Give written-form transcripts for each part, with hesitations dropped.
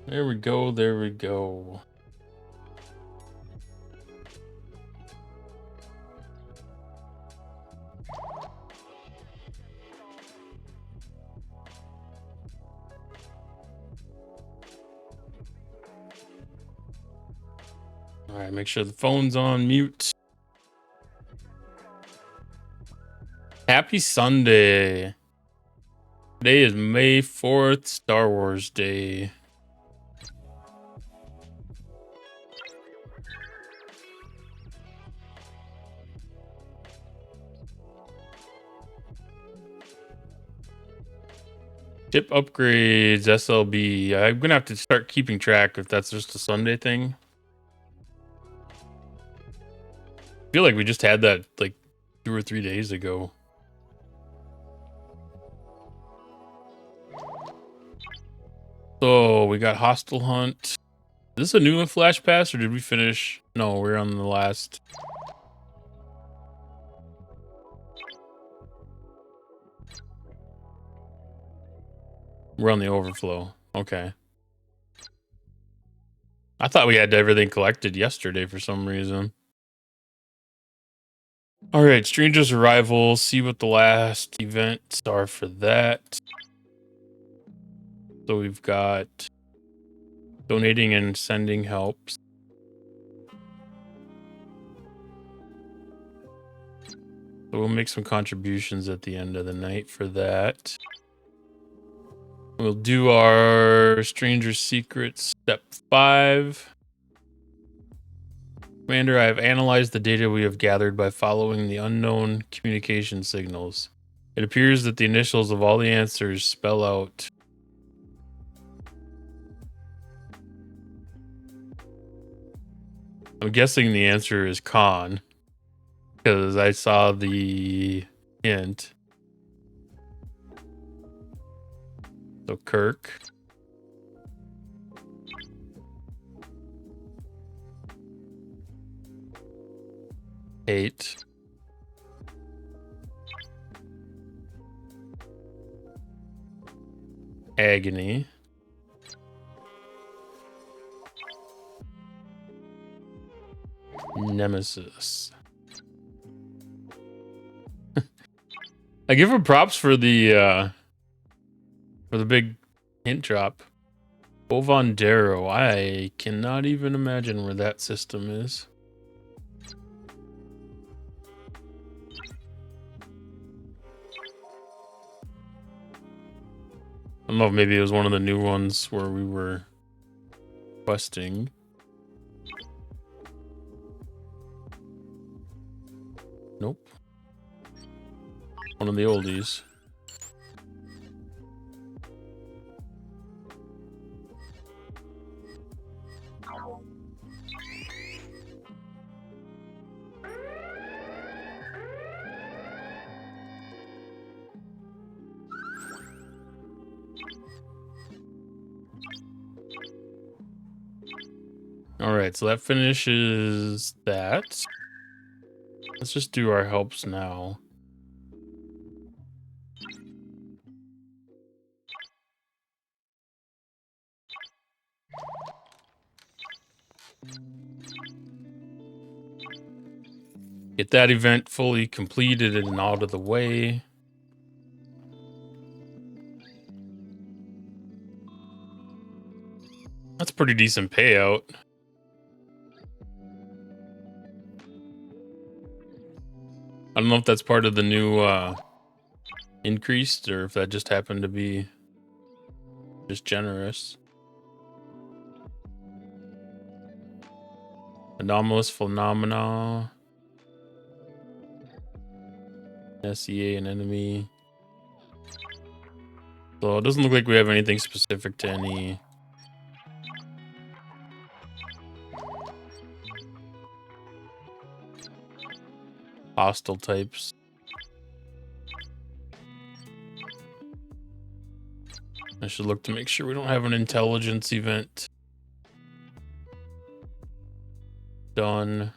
There we go. There we go. All right, make sure the phone's on mute. Happy Sunday. Today is May 4th, Star Wars Day. Ship upgrades, SLB. I'm gonna have to start keeping track if that's just a Sunday thing. I feel like we just had that like 2 or 3 days ago. So we got Hostile Hunt. Is this a new Flash Pass or did we finish? No, we're on the last. We're on the overflow. Okay. I thought we had everything collected yesterday for some reason. All right, Stranger's Arrival. See what the last events are for that. So we've got donating and sending helps. So we'll make some contributions at the end of the night for that. We'll do our Stranger Secrets Step 5. Commander, I have analyzed the data we have gathered by following the unknown communication signals. It appears that the initials of all the answers spell out. I'm guessing the answer is Khan, because I saw the hint. So Kirk. Eight. Agony. Nemesis. I give him props for the big hint drop. Bovandero. I cannot even imagine where that system is. I don't know if maybe it was one of the new ones where we were questing. Nope. One of the oldies. All right, so that finishes that. Let's just do our helps now. Get that event fully completed and out of the way. That's a pretty decent payout. I don't know if that's part of the new increased or if that just happened to be just generous. Anomalous phenomena. SEA an enemy. So it doesn't look like we have anything specific to any hostile types. I should look to make sure we don't have an intelligence event. Done.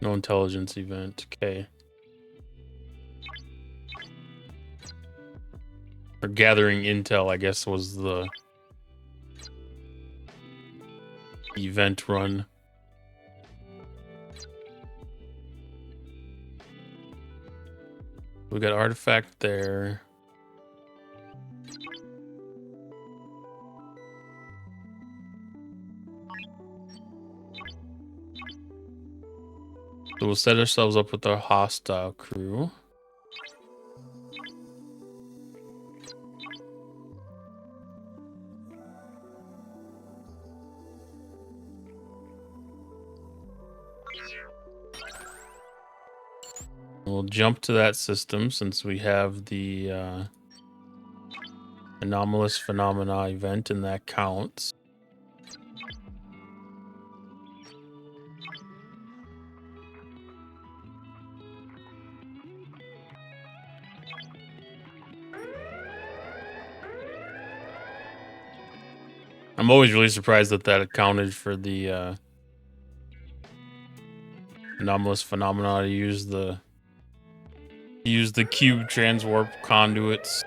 No intelligence event. Okay. Or gathering intel, I guess, was the event run. We got artifact there. So we'll set ourselves up with our hostile crew. We'll jump to that system since we have the anomalous phenomena event, and that counts. I'm always really surprised that that accounted for the anomalous phenomena to use the cube transwarp conduits.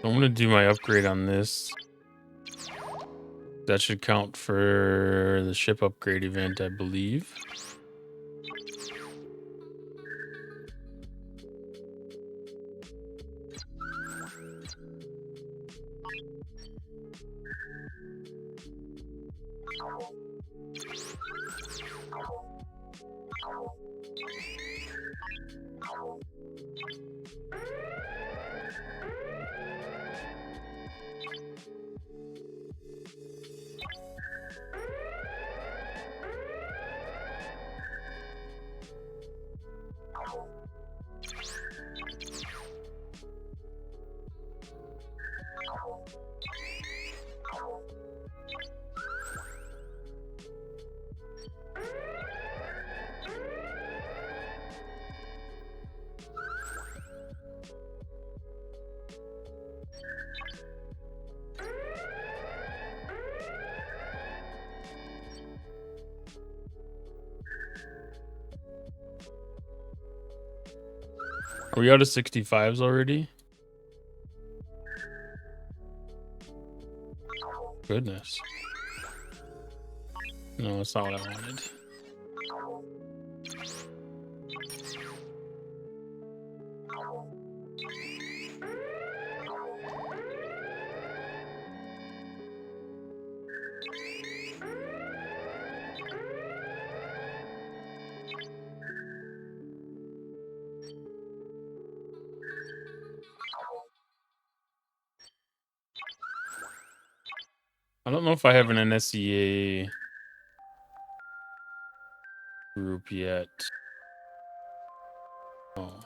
I'm gonna do my upgrade on this. That should count for the ship upgrade event, I believe. Are we out of 65s already? Goodness. No, that's not what I wanted. I don't know if I have an NSEA group yet. Oh.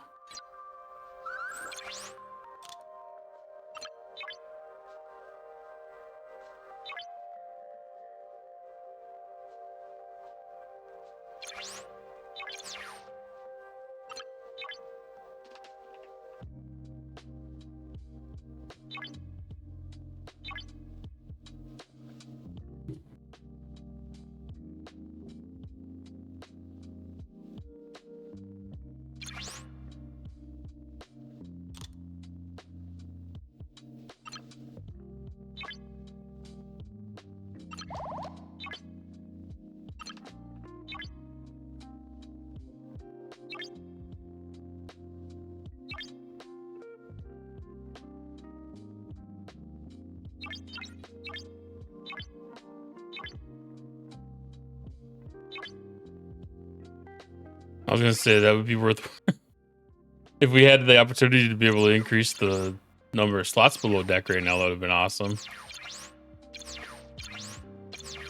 I was gonna say that would be worth if we had the opportunity to be able to increase the number of slots below deck right now. That would have been awesome.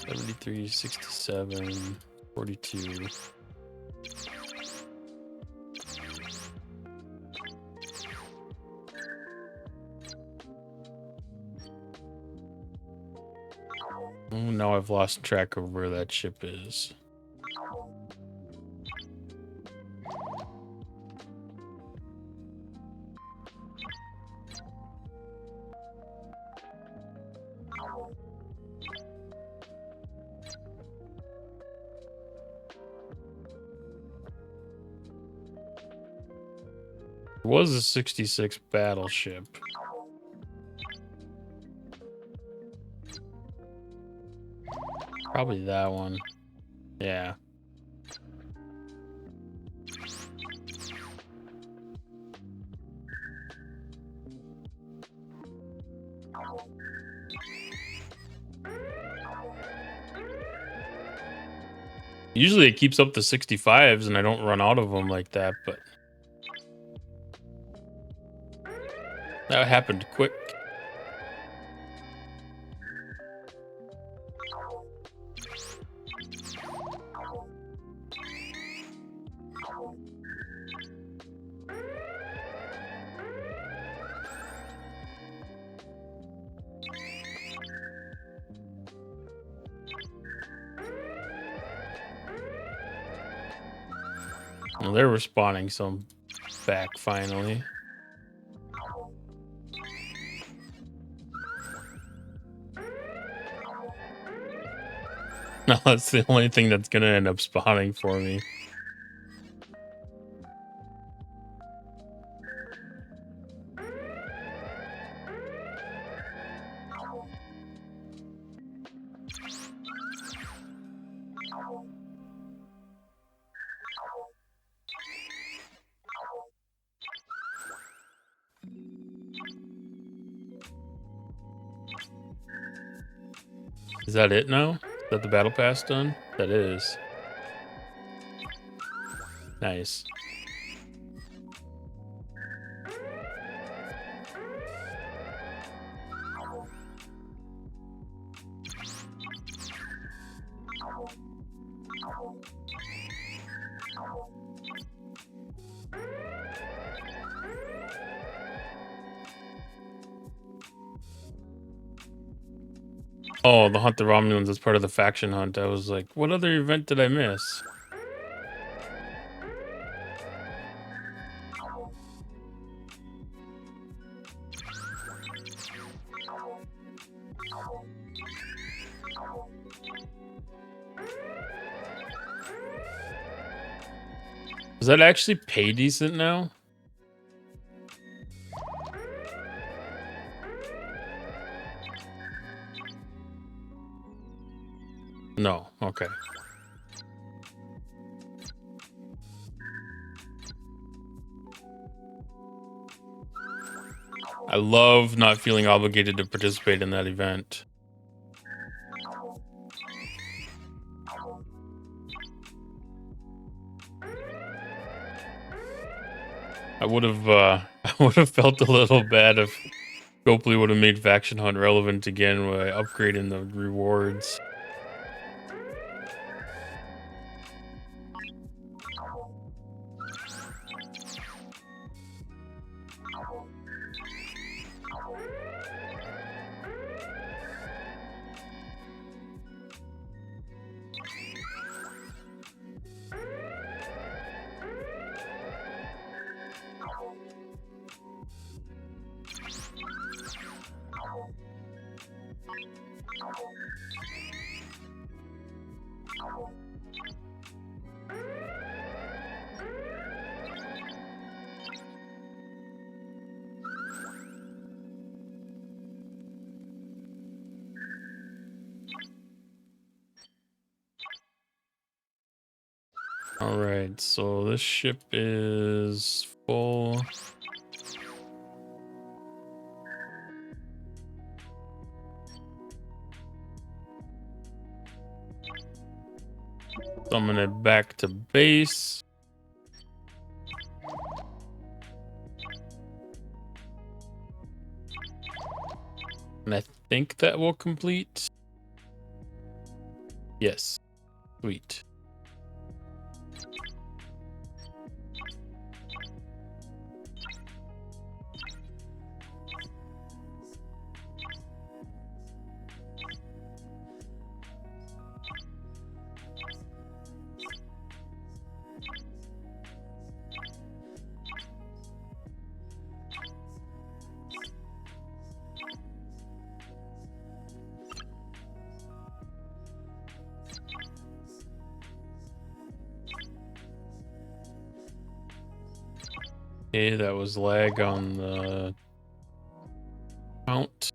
73, 67, 42. Oh, now I've lost track of where that ship is. It was a 66 battleship. Probably that one. Yeah. Usually it keeps up the 65s and I don't run out of them like that, but that happened quick. Well, they're respawning some back finally. No, that's the only thing that's gonna end up spawning for me. Is that it now? Is that the battle pass done? That is. Nice. Oh, the Hunt the Romulans as part of the faction hunt. I was like, what other event did I miss? Does that actually pay decent now? No. Okay. I love not feeling obligated to participate in that event. I would have felt a little bad if Scopely would have made Faction Hunt relevant again by upgrading the rewards. All right, so this ship is full. Summon it back to base. And I think that will complete. Yes. Sweet. Okay, that was lag on the count.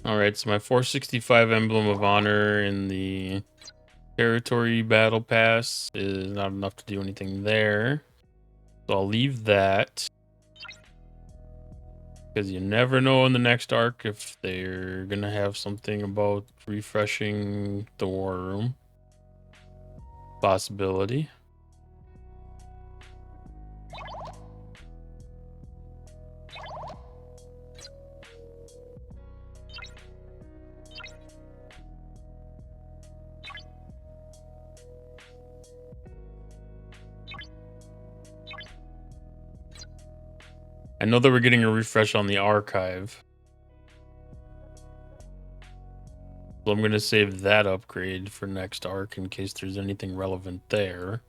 All right, so my 465 Emblem of Honor in the Territory Battle Pass is not enough to do anything there. So I'll leave that. Because you never know in the next arc if they're going to have something about refreshing the war room. Possibility. I know that we're getting a refresh on the archive. So I'm going to save that upgrade for next arc in case there's anything relevant there.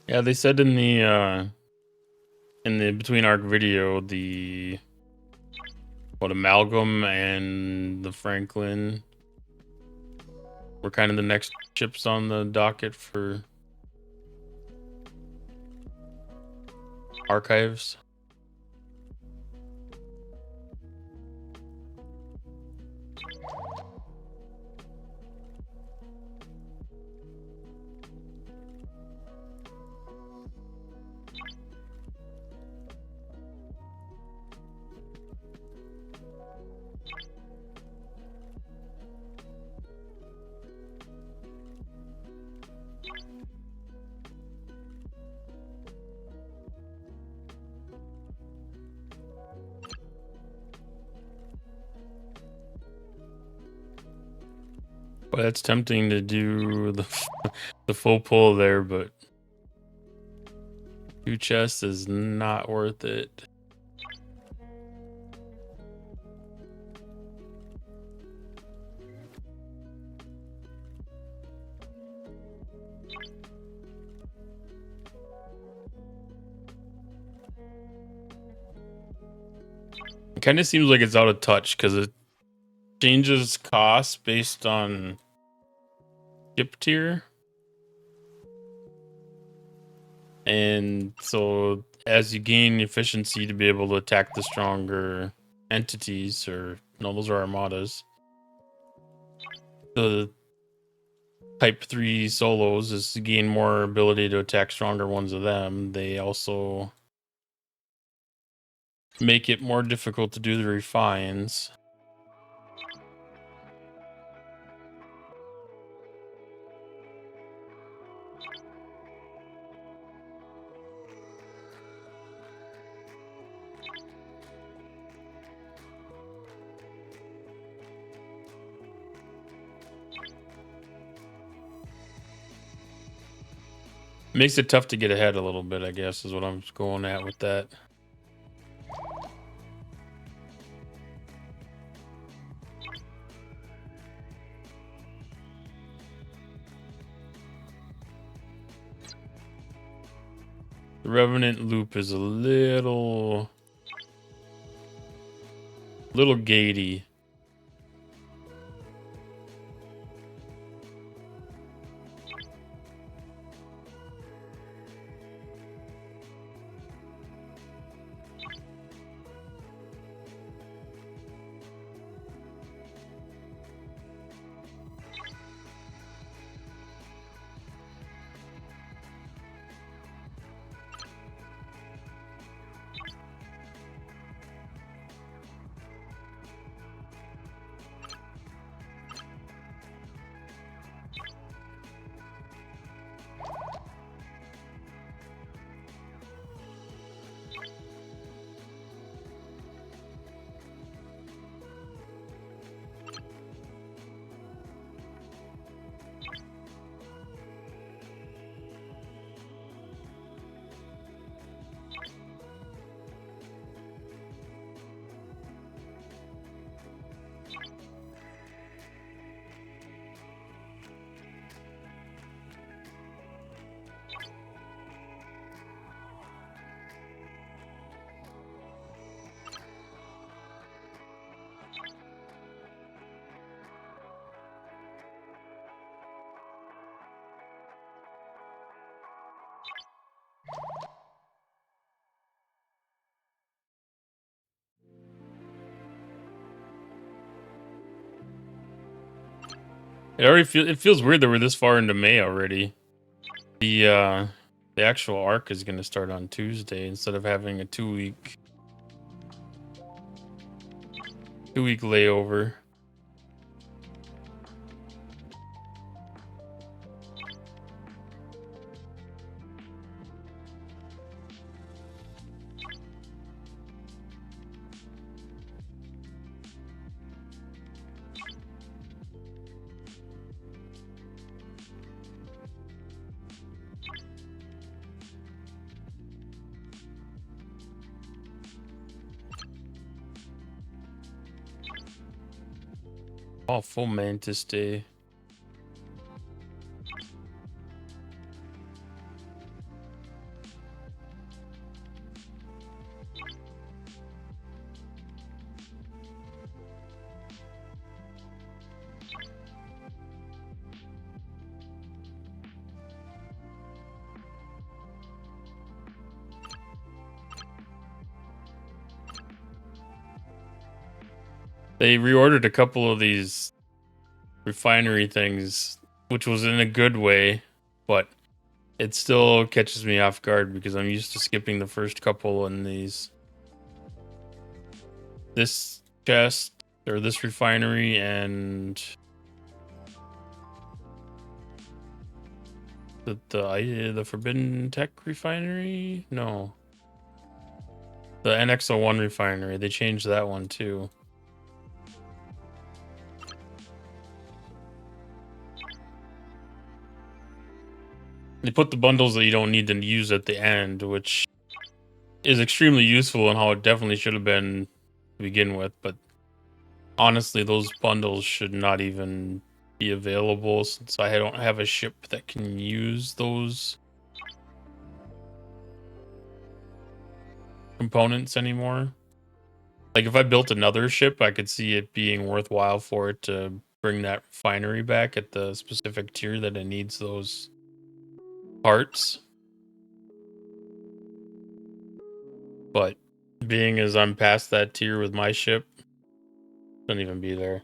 Yeah, they said in the between arc video, the Amalgam and the Franklin were kind of the next ships on the docket for archives. But it's tempting to do the full pull there, but 2 chests is not worth it. It kind of seems like it's out of touch because it changes costs based on skip tier. And so as you gain efficiency to be able to attack the stronger entities, or no, those are armadas. The type 3 solos is to gain more ability to attack stronger ones of them. They also make it more difficult to do the refines. Makes it tough to get ahead a little bit, I guess, is what I'm going at with that. The Revenant loop is a little gatey. It feels weird that we're this far into May already. The actual arc is going to start on Tuesday instead of having a 2-week layover. Oh, full Mantis Day. They reordered a couple of these refinery things, which was in a good way, but it still catches me off guard because I'm used to skipping the first couple in these. This chest, or this refinery, and the Forbidden Tech refinery? No. The NX01 refinery. They changed that one too. They put the bundles that you don't need to use at the end, which is extremely useful and how it definitely should have been to begin with. But honestly, those bundles should not even be available since I don't have a ship that can use those components anymore. Like if I built another ship, I could see it being worthwhile for it to bring that refinery back at the specific tier that it needs those parts. But being as I'm past that tier with my ship, shouldn't even be there.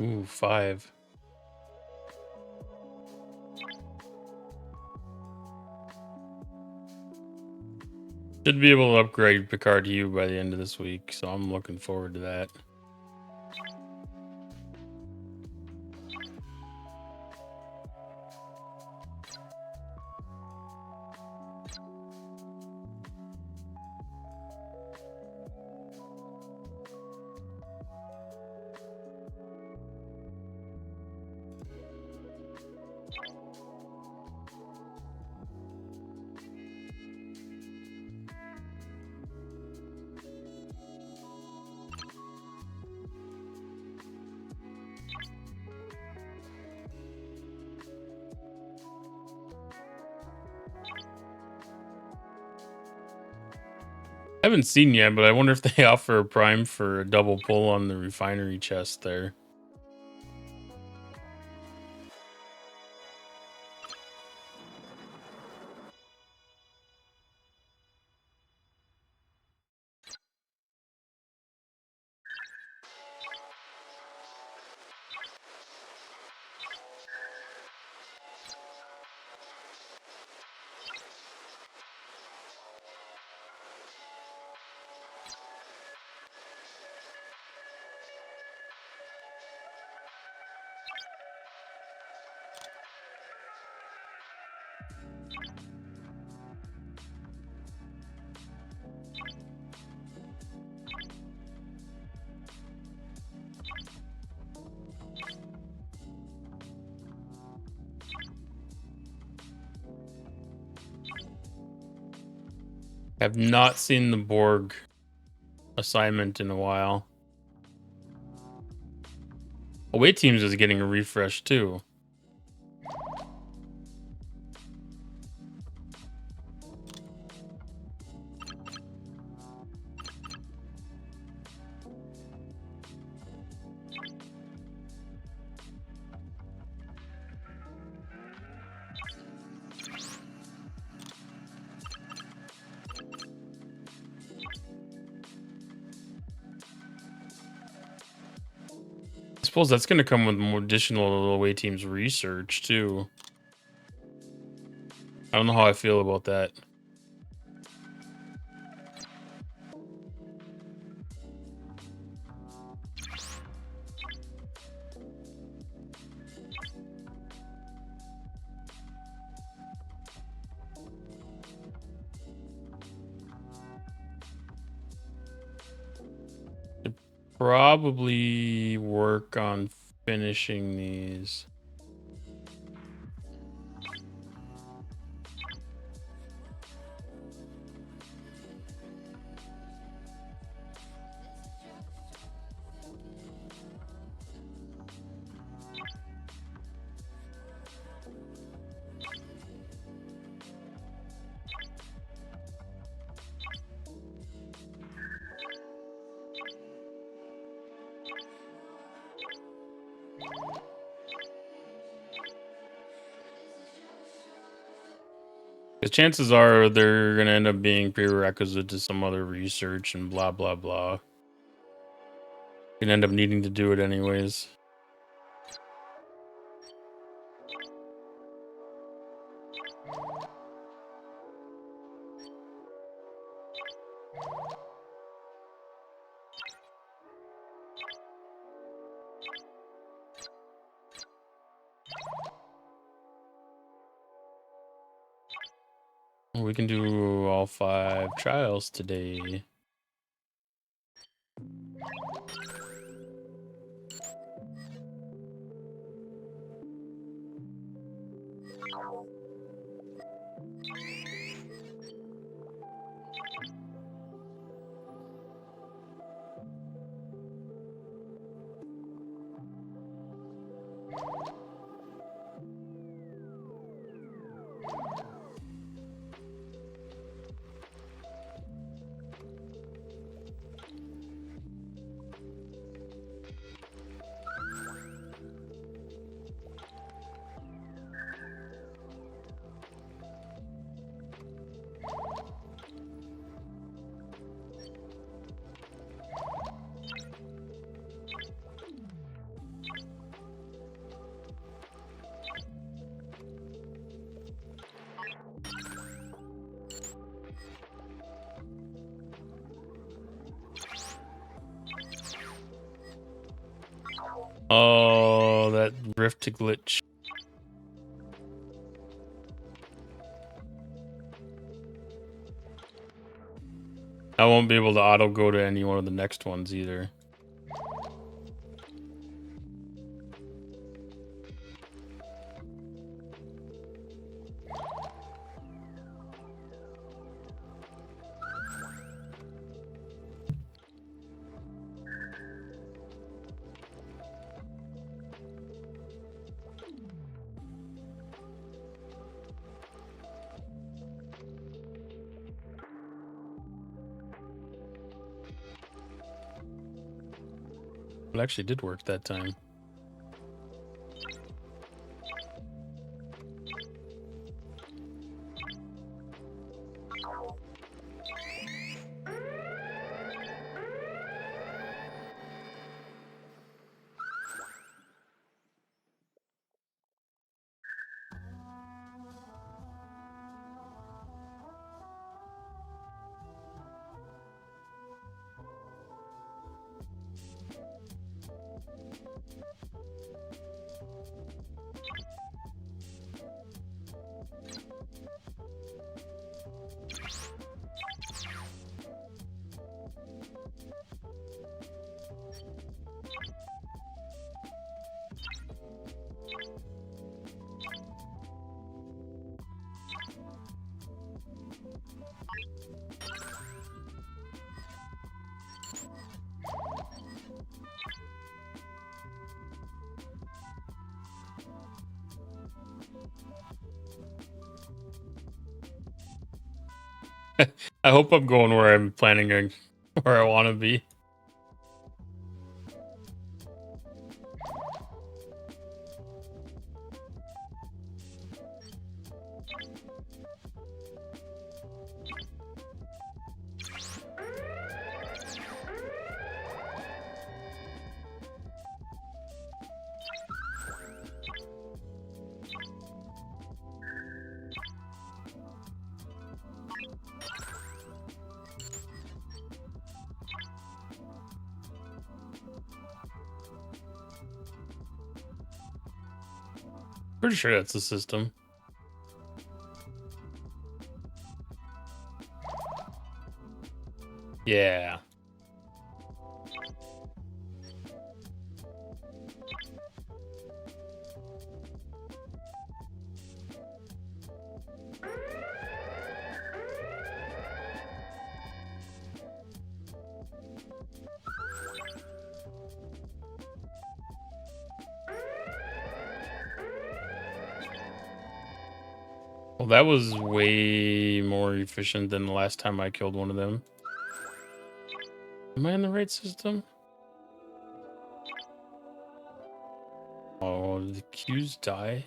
Ooh, 5. Should be able to upgrade Picard to you by the end of this week, so I'm looking forward to that. I haven't seen yet, but I wonder if they offer a prime for a double pull on the refinery chest there. I've not seen the Borg assignment in a while. Away Teams is getting a refresh too. I suppose that's going to come with more additional Away Teams research too. I don't know how I feel about that. probably work on finishing these. Because chances are they're going to end up being prerequisite to some other research and blah, blah, blah. You can end up needing to do it anyways. We can do all 5 trials today. Oh, that rift glitch. I won't be able to auto go to any one of the next ones either. It actually did work that time. I hope I'm going where I'm planning on, where I want to be. Pretty sure that's the system. Yeah. Well, that was way more efficient than the last time I killed one of them. Am I in the right system? Oh, the Qs die?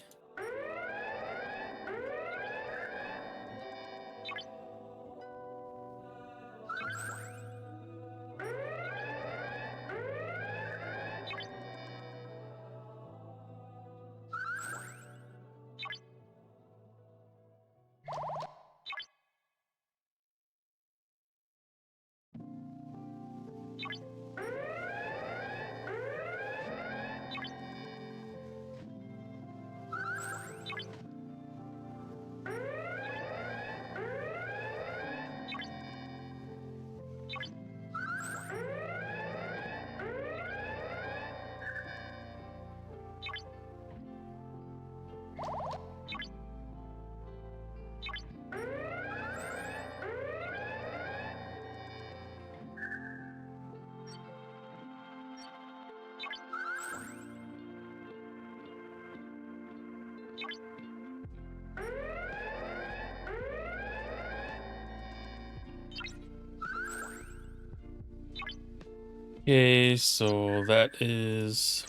Okay, so that is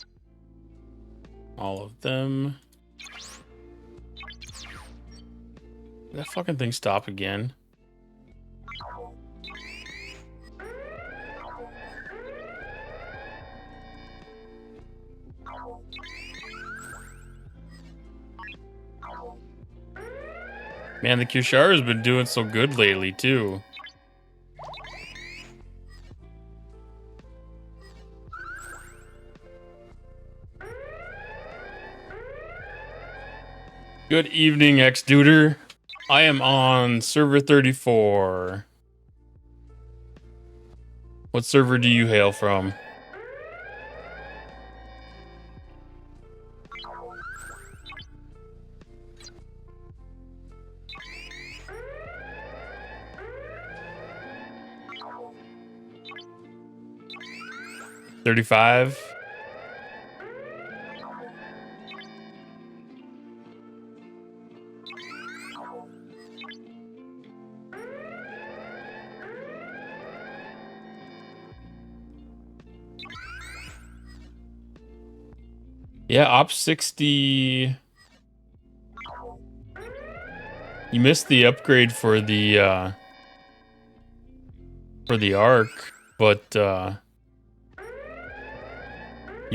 all of them. Did that fucking thing stop again? Man, the Kyushara has been doing so good lately, too. Good evening, X-Duder. I am on server 34. What server do you hail from? $35. Yeah, Op 60. You missed the upgrade for the arc, but you'll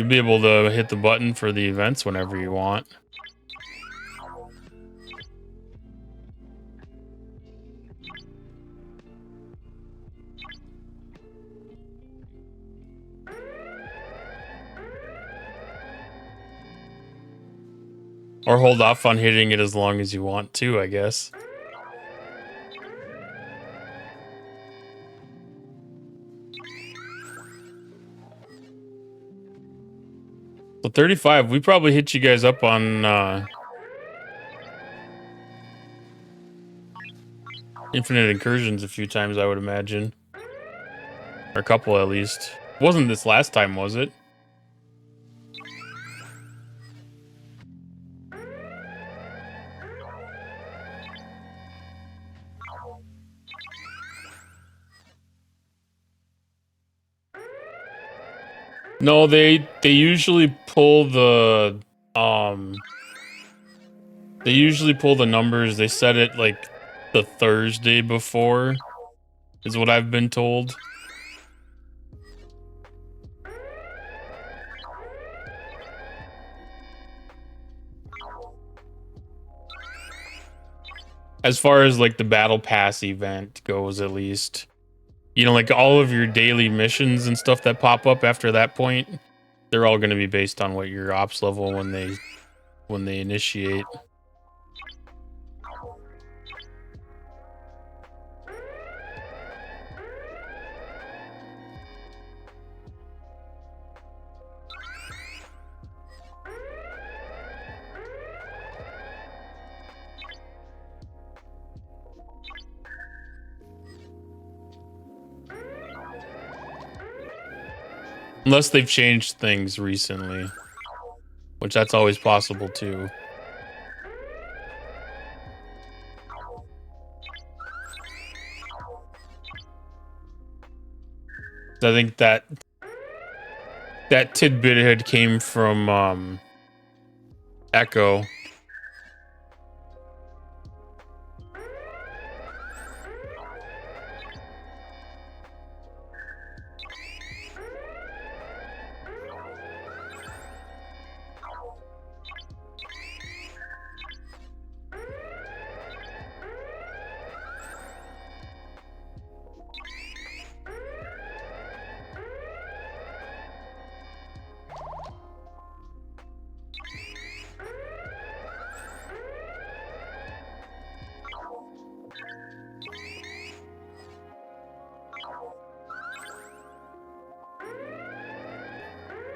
be able to hit the button for the events whenever you want. Or hold off on hitting it as long as you want to, I guess. So 35, we probably hit you guys up on Infinite Incursions a few times, I would imagine. Or a couple at least. Wasn't this last time, was it? No, they usually pull the they usually pull the numbers. They set it like the Thursday before, is what I've been told. As far as like the battle pass event goes, at least. You know, like all of your daily missions and stuff that pop up after that point, they're all going to be based on what your ops level when they initiate. Unless they've changed things recently, which that's always possible too. I think that tidbit had came from Echo.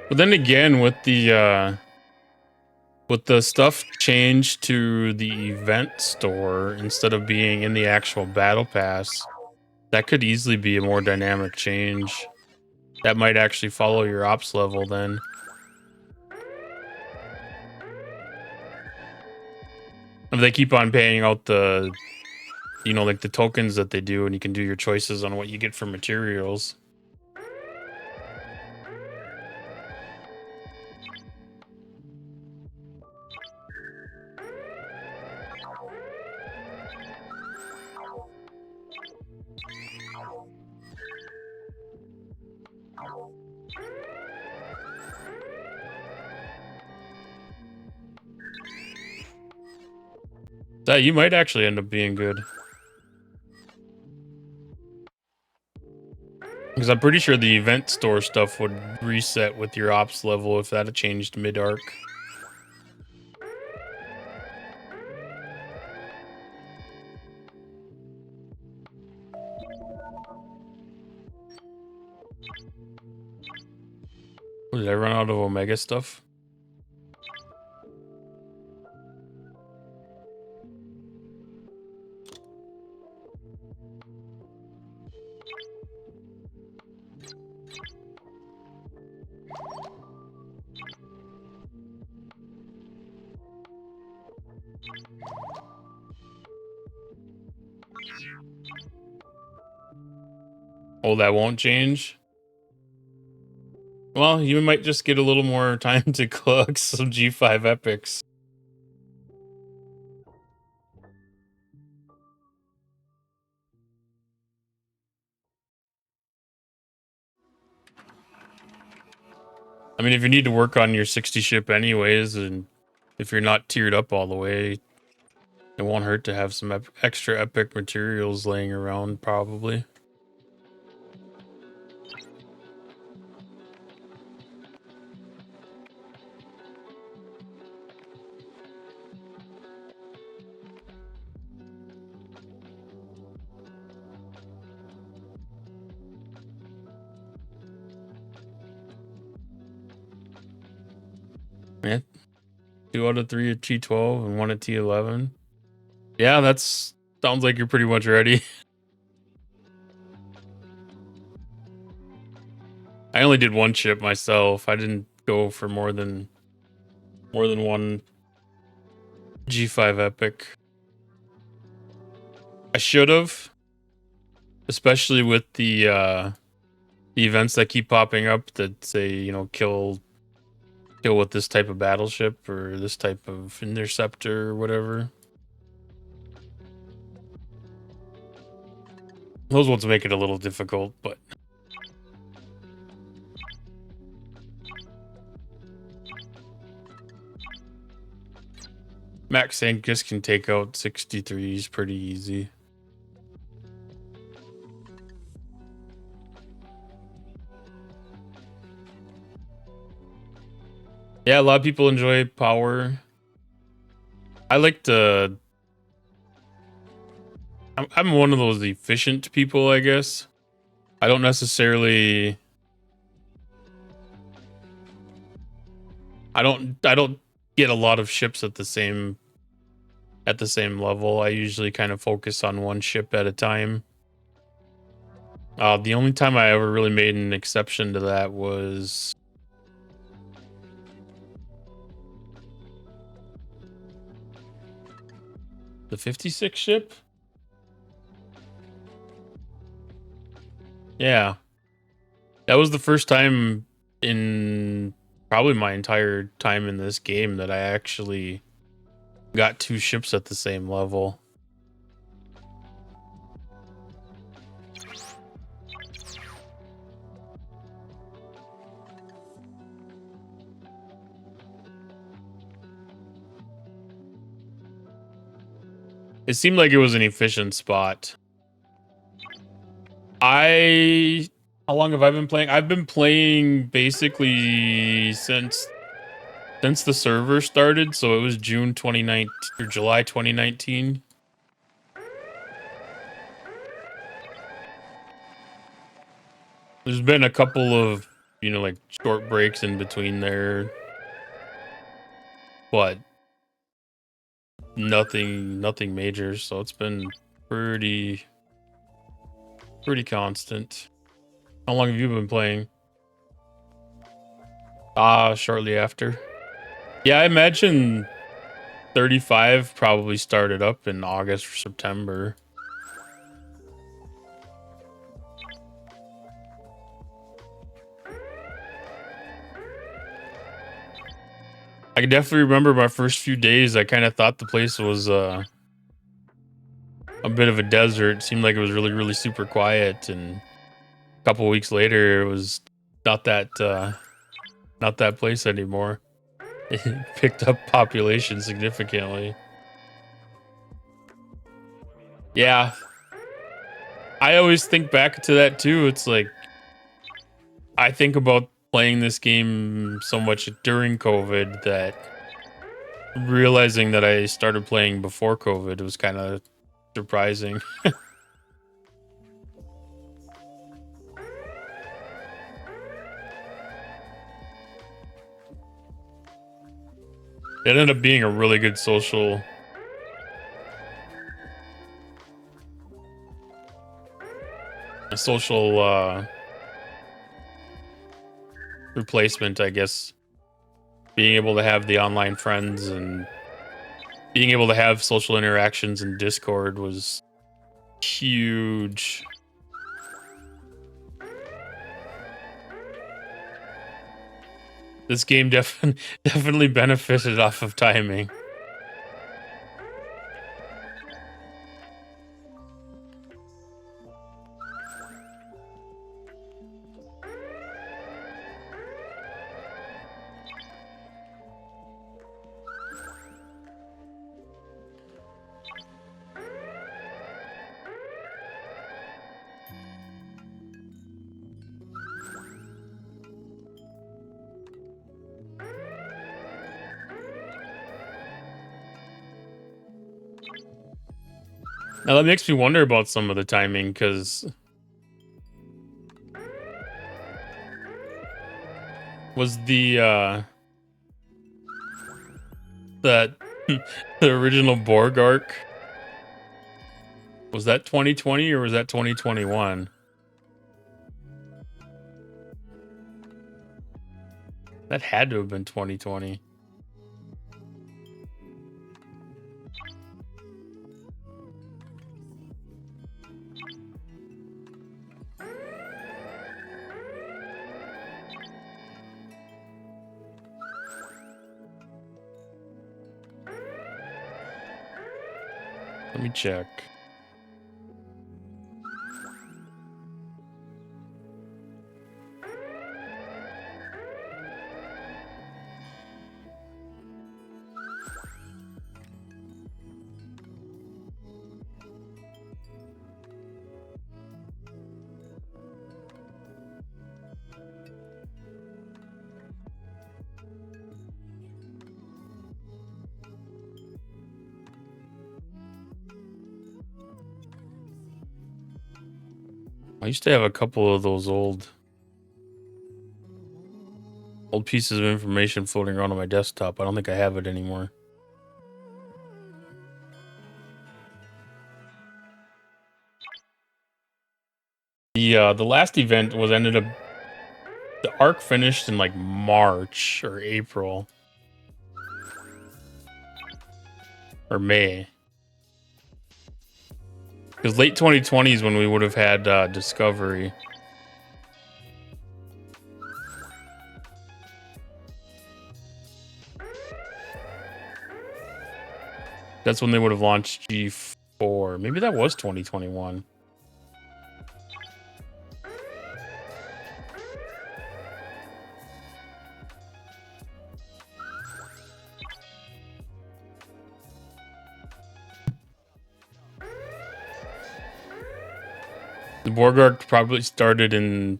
But then again, with the stuff changed to the event store instead of being in the actual battle pass, that could easily be a more dynamic change. That might actually follow your ops level then. If they keep on paying out the, you know, like the tokens that they do, and you can do your choices on what you get for materials. That you might actually end up being good. Because I'm pretty sure the event store stuff would reset with your ops level if that had changed mid-arc. Did I run out of Omega stuff? Oh, that won't change? Well, you might just get a little more time to collect some G5 epics. I mean, if you need to work on your 60 ship anyways, and if you're not tiered up all the way, it won't hurt to have some extra epic materials laying around, probably. Yeah. 2 out of 3 at T12 and 1 at T11. Yeah, that's sounds like you're pretty much ready. I only did 1 ship myself. I didn't go for more than one G5 epic. I should have, especially with the events that keep popping up that say, you know, kill with this type of battleship or this type of interceptor or whatever. Those ones make it a little difficult, but Max Angus can take out 63s pretty easy. Yeah, a lot of people enjoy power. I like to... I'm one of those efficient people, I guess. I don't necessarily... I don't get a lot of ships at the same level. I usually kind of focus on one ship at a time. The only time I ever really made an exception to that was the 56 ship. Yeah. That was the first time in probably my entire time in this game that I actually got 2 ships at the same level. It seemed like it was an efficient spot. How long have I been playing? I've been playing basically since the server started, so it was June 2019 or July 2019. There's been a couple of, like short breaks in between there, but nothing major, so it's been pretty constant. How long have you been playing? Shortly after. Yeah, I imagine 35 probably started up in August or September. I can definitely remember my first few days. I kind of thought the place was a bit of a desert. It seemed like it was really, really super quiet, and a couple weeks later, it was not that place anymore. It picked up population significantly. Yeah, I always think back to that too. It's like I think about playing this game so much during COVID that realizing that I started playing before COVID was kind of surprising. It ended up being a really good social replacement, I guess. Being able to have the online friends and being able to have social interactions in Discord was huge. This game definitely benefited off of timing. Now that makes me wonder about some of the timing, because was the that the original Borg arc, was that 2020 or was that 2021? That had to have been 2020. Let me check. I used to have a couple of those old pieces of information floating around on my desktop. I don't think I have it anymore. The last event ended up, the arc finished in like March or April or May. Because late 2020 is when we would have had Discovery. That's when they would have launched G4. Maybe that was 2021. The Borg arc probably started in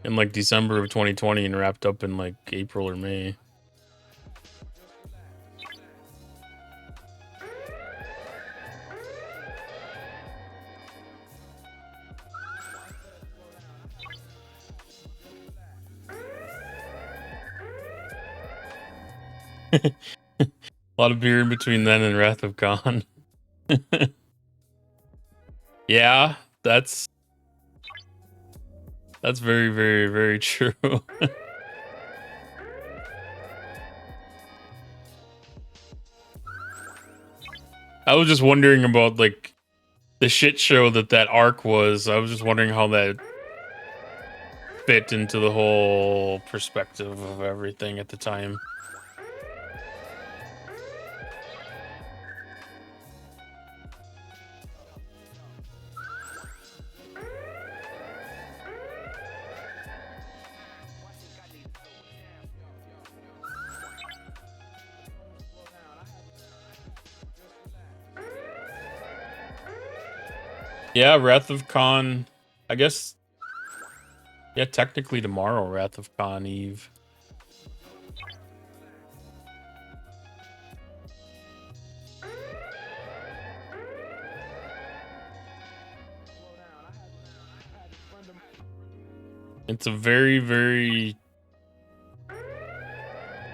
like December of 2020 and wrapped up in like April or May. A lot of beer in between then and Wrath of Khan. Yeah, that's very, very, very true. I was just wondering about like the shit show that arc was. I was just wondering how that fit into the whole perspective of everything at the time. Yeah, Wrath of Khan. I guess. Yeah, technically tomorrow, Wrath of Khan Eve. It's a very, very,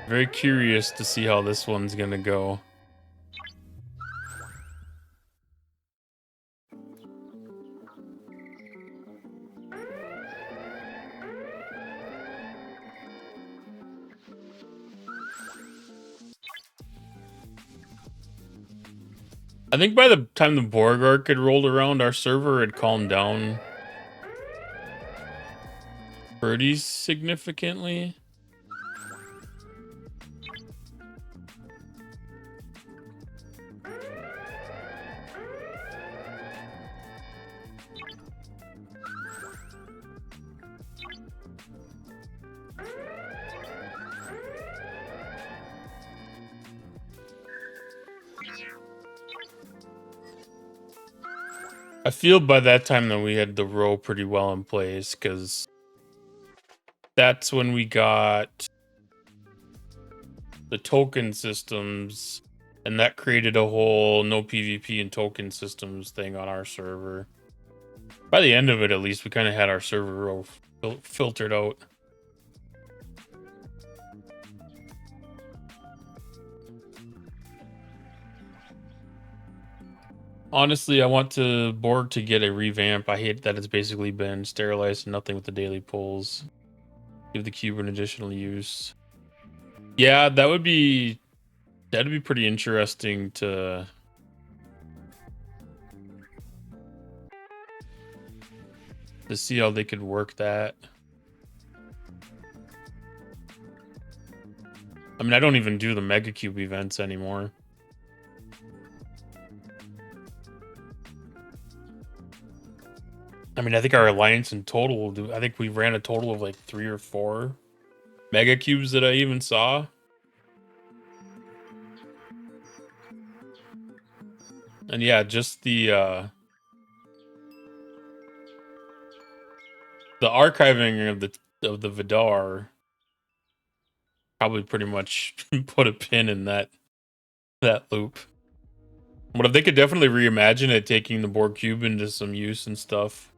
very curious to see how this one's gonna go. I think by the time the Borg arc had rolled around, our server had calmed down pretty significantly. I feel by that time that we had the row pretty well in place, because that's when we got the token systems, and that created a whole no PvP and token systems thing on our server. By the end of it, at least, we kind of had our server row filtered out. Honestly, I want to Borg to get a revamp. I hate that it's basically been sterilized and nothing with the daily pulls. Give the cube an additional use. Yeah, that'd be pretty interesting to see how they could work that. I mean, I don't even do the Mega Cube events anymore. I mean, I think our alliance in total, I think we ran a total of like 3 or 4 Mega Cubes that I even saw. And yeah, just the archiving of the Vidar probably pretty much put a pin in that loop. But if they could definitely reimagine it, taking the Borg cube into some use and stuff.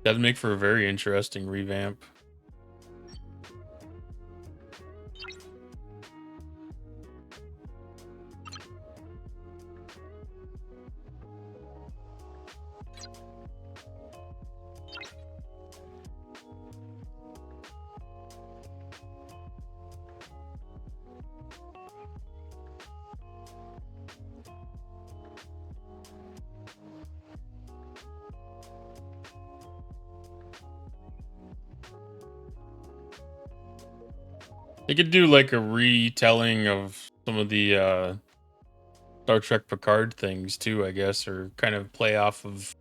That'd make for a very interesting revamp. They could do like a retelling of some of the Star Trek Picard things too, I guess, or kind of play off of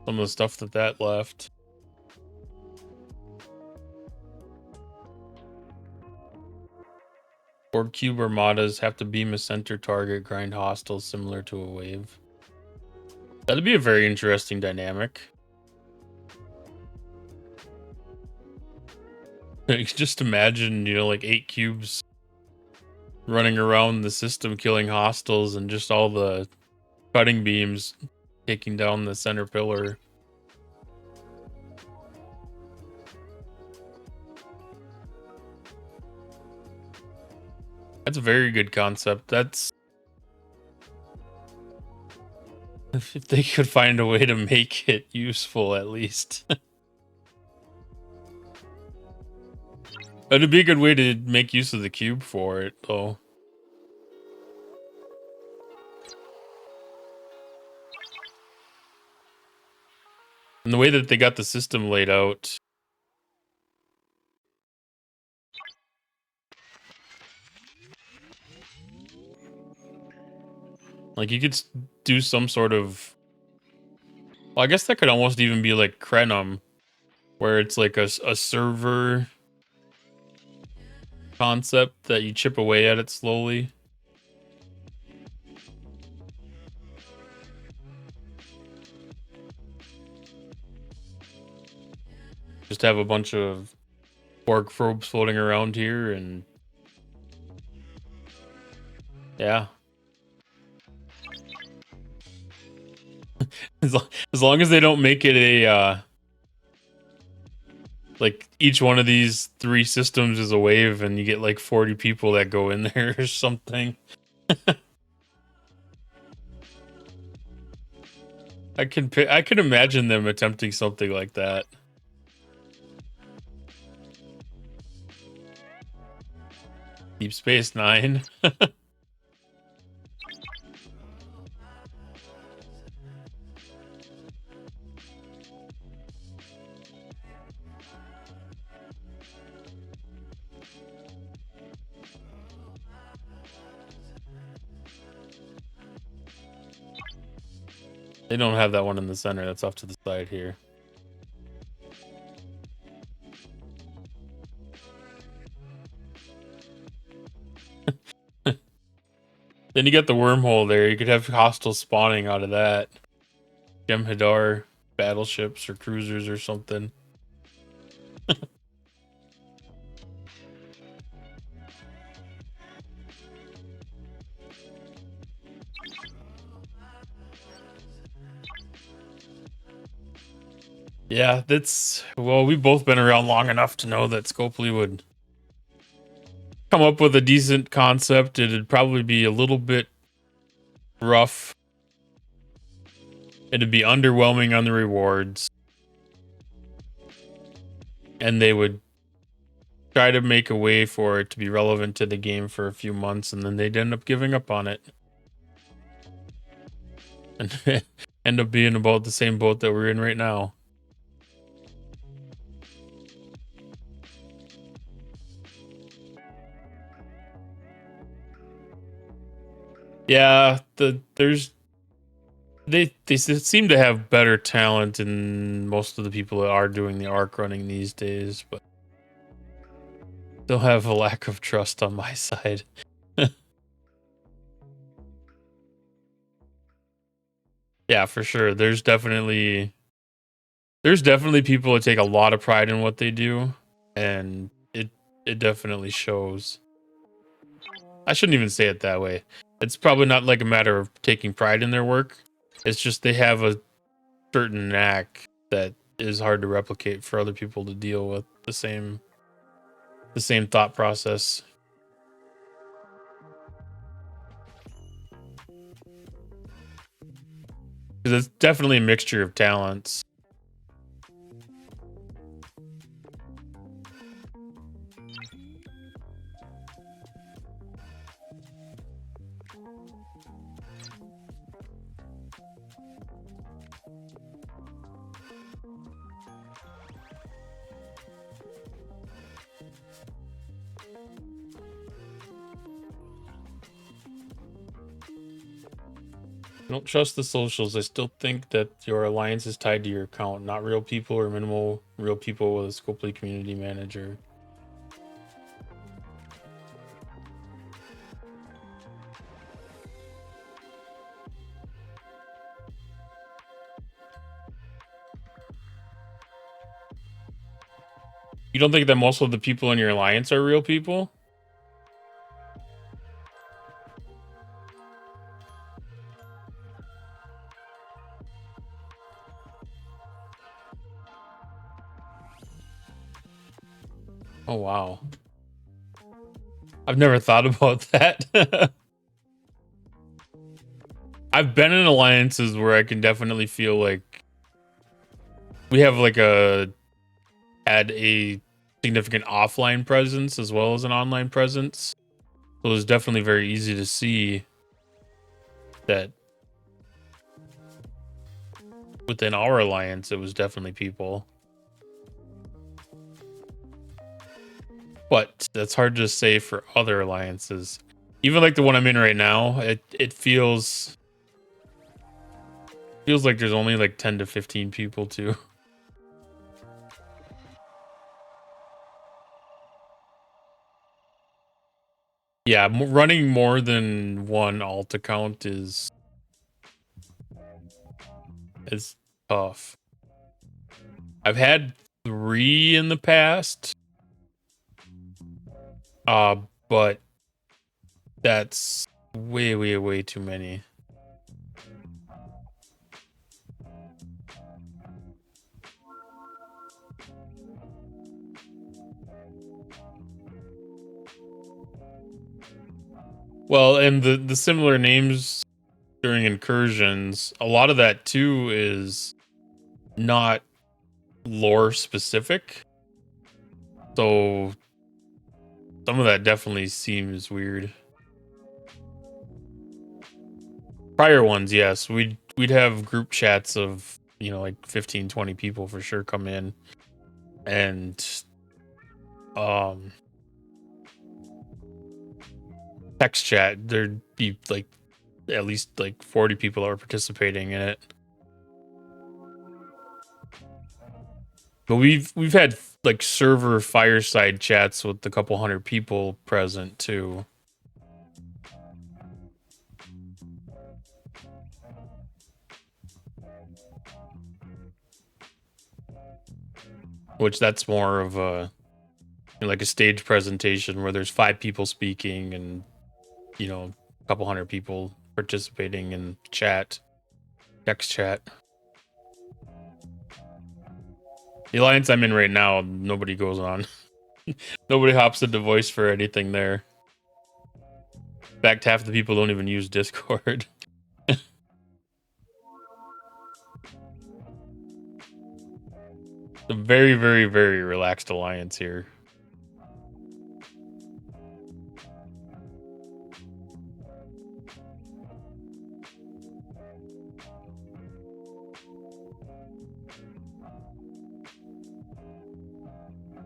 some of the stuff that left. Orb cube armadas have to beam a center target, grind hostiles similar to a wave. That'd be a very interesting dynamic. Just imagine, like 8 cubes running around the system killing hostiles and just all the cutting beams taking down the center pillar. That's a very good concept. That's if they could find a way to make it useful, at least. That'd be a good way to make use of the cube for it, though. And the way that they got the system laid out. Like, you could do some sort of... Well, I guess that could almost even be like Krenum, where it's like a server concept that you chip away at it slowly. Just have a bunch of Borg probes floating around here, and yeah. As long as they don't make it a like each one of these 3 systems is a wave and you get like 40 people that go in there or something. I can imagine them attempting something like that. Deep Space Nine. They don't have that one in the center. That's off to the side here. Then you got the wormhole there. You could have hostiles spawning out of that. Jem'Hadar battleships or cruisers or something. Yeah, well, we've both been around long enough to know that Scopely would come up with a decent concept. It'd probably be a little bit rough. It'd be underwhelming on the rewards. And they would try to make a way for it to be relevant to the game for a few months, and then they'd end up giving up on it. And end up being about the same boat that we're in right now. Yeah, they seem to have better talent than most of the people that are doing the arc running these days, but they'll have a lack of trust on my side. Yeah, for sure. There's definitely people that take a lot of pride in what they do, and it definitely shows. I shouldn't even say it that way. It's probably not like a matter of taking pride in their work. It's just they have a certain knack that is hard to replicate for other people to deal with the same thought process. Because it's definitely a mixture of talents. I don't trust the socials. I still think that your alliance is tied to your account, not real people or minimal real people with a Scopely community manager. You don't think that most of the people in your alliance are real people? Oh, wow. I've never thought about that. I've been in alliances where I can definitely feel like we have like had a significant offline presence as well as an online presence. So it was definitely very easy to see that within our alliance, it was definitely people. But that's hard to say for other alliances. Even like the one I'm in right now, it feels like there's only like 10 to 15 people too. Yeah, running more than one alt account is tough. I've had 3 in the past. But that's way too many. Well, and the similar names during incursions, a lot of that too is not lore specific. So some of that definitely seems weird. Prior ones, yes, we'd have group chats of, you know, like 15, 20 people for sure come in. And text chat, there'd be like at least like 40 people are participating in it. But we've had like server fireside chats with a couple hundred people present too. Which that's more of a, you know, like a stage presentation where there's 5 people speaking and, you know, a couple hundred people participating in chat, text chat. The alliance I'm in right now, nobody goes on. Nobody hops into voice for anything there. In fact, half the people don't even use Discord. A very relaxed alliance here.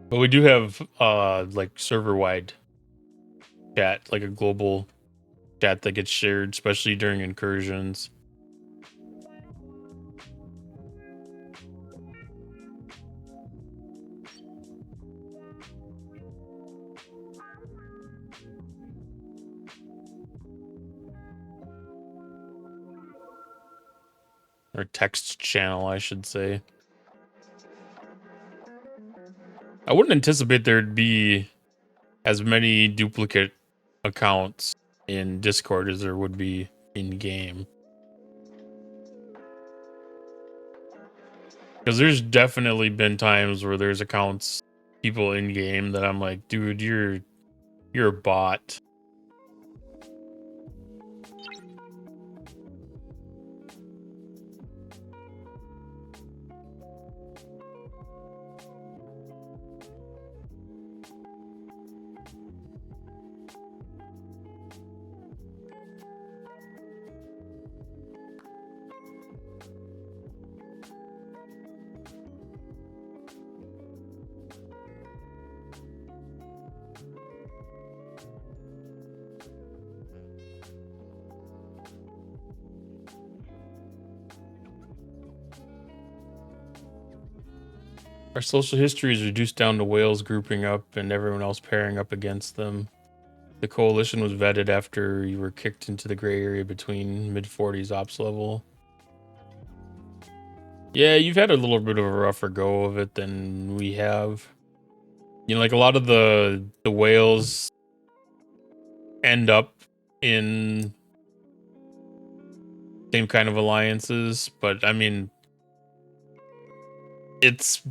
But we do have like server wide chat, like a global chat that gets shared, especially during incursions. Or text channel, I should say. I wouldn't anticipate there'd be as many duplicate accounts in Discord as there would be in game. Because there's definitely been times where there's accounts, people in game that I'm like, dude, you're a bot. Our social history is reduced down to whales grouping up and everyone else pairing up against them. The coalition was vetted after you were kicked into the gray area between mid-40s ops level. Yeah, you've had a little bit of a rougher go of it than we have. You know, like a lot of the whales end up in same kind of alliances, but I mean, it's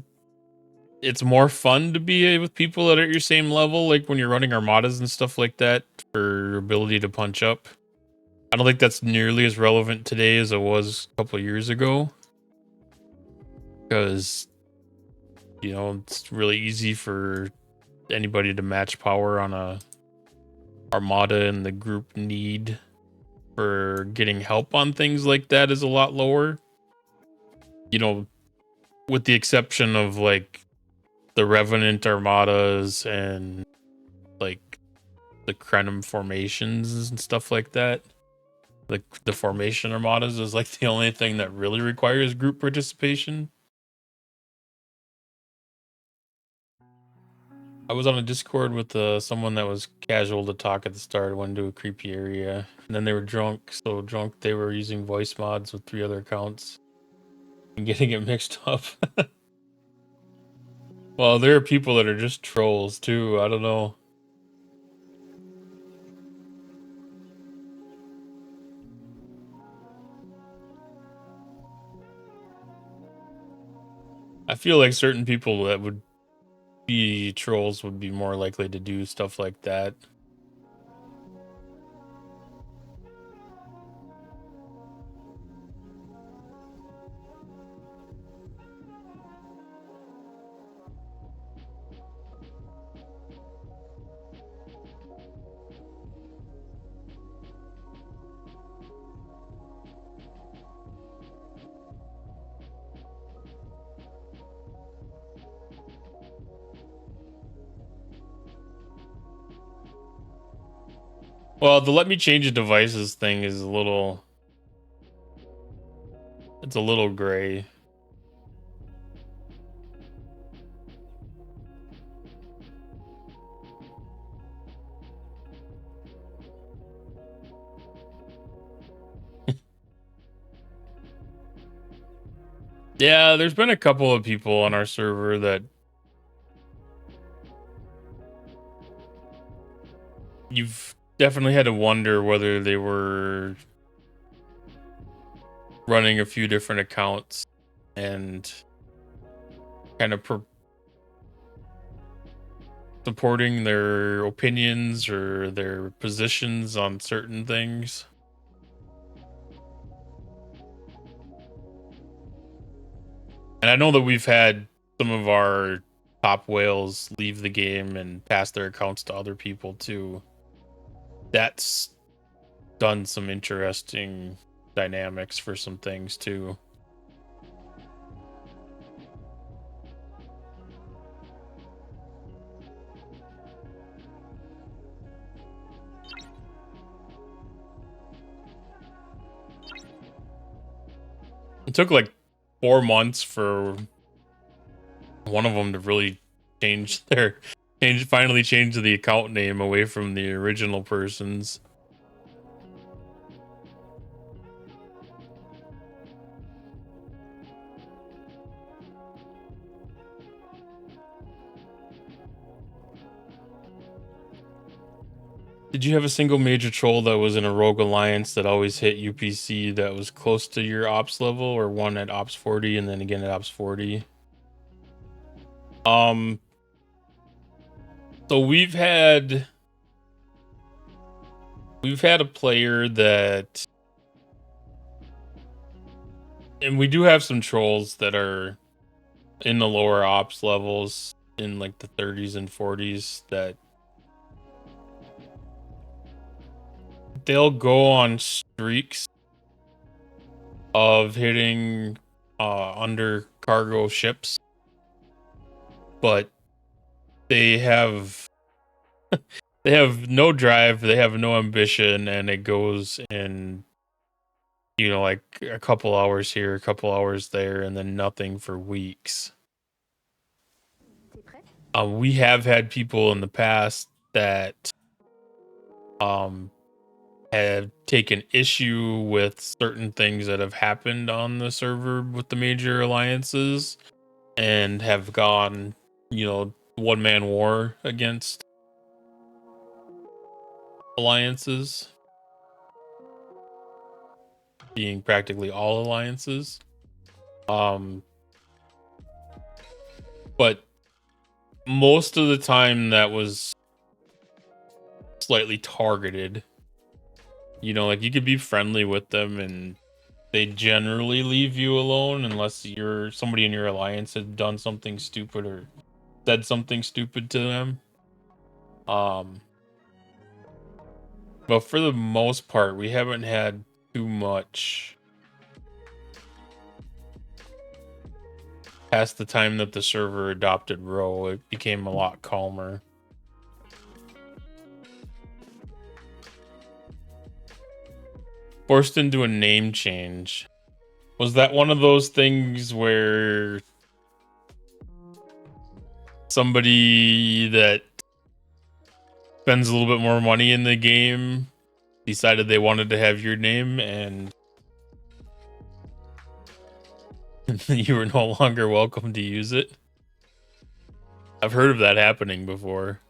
more fun to be with people that are at your same level, like when you're running armadas and stuff like that, for your ability to punch up. I don't think that's nearly as relevant today as it was a couple of years ago, because you know it's really easy for anybody to match power on a armada, and the group need for getting help on things like that is a lot lower. You know, with the exception of like the Revenant armadas and like the Krenim formations and stuff like that. Like the formation armadas is like the only thing that really requires group participation. I was on a Discord with someone that was casual to talk at the start, went into a creepy area, and then they were drunk, so drunk they were using voice mods with 3 other accounts and getting it mixed up. Well, there are people that are just trolls too. I don't know. I feel like certain people that would be trolls would be more likely to do stuff like that. Well, the let me change the devices thing is it's a little gray. Yeah, there's been a couple of people on our server that you've definitely had to wonder whether they were running a few different accounts and kind of supporting their opinions or their positions on certain things. And I know that we've had some of our top whales leave the game and pass their accounts to other people too. That's done some interesting dynamics for some things too. It took like 4 months for one of them to really finally change the account name away from the original person's. Did you have a single major troll that was in a rogue alliance that always hit UPC that was close to your ops level, or one at ops 40 and then again at ops 40? So we've had a player that, and we do have some trolls that are in the lower ops levels in like the 30s and 40s that they'll go on streaks of hitting under cargo ships, but they have no drive, they have no ambition, and it goes in, you know, like a couple hours here, a couple hours there, and then nothing for weeks. We have had people in the past that um have taken issue with certain things that have happened on the server with the major alliances and have gone, one man war against alliances, being practically all alliances. But most of the time that was slightly targeted. Like you could be friendly with them and they generally leave you alone unless somebody in your alliance had done something stupid or said something stupid to them. But for the most part, we haven't had too much past the time that the server adopted Row. It became a lot calmer. Forced into a name change. Was that one of those things where somebody that spends a little bit more money in the game decided they wanted to have your name and you were no longer welcome to use it? I've heard of that happening before.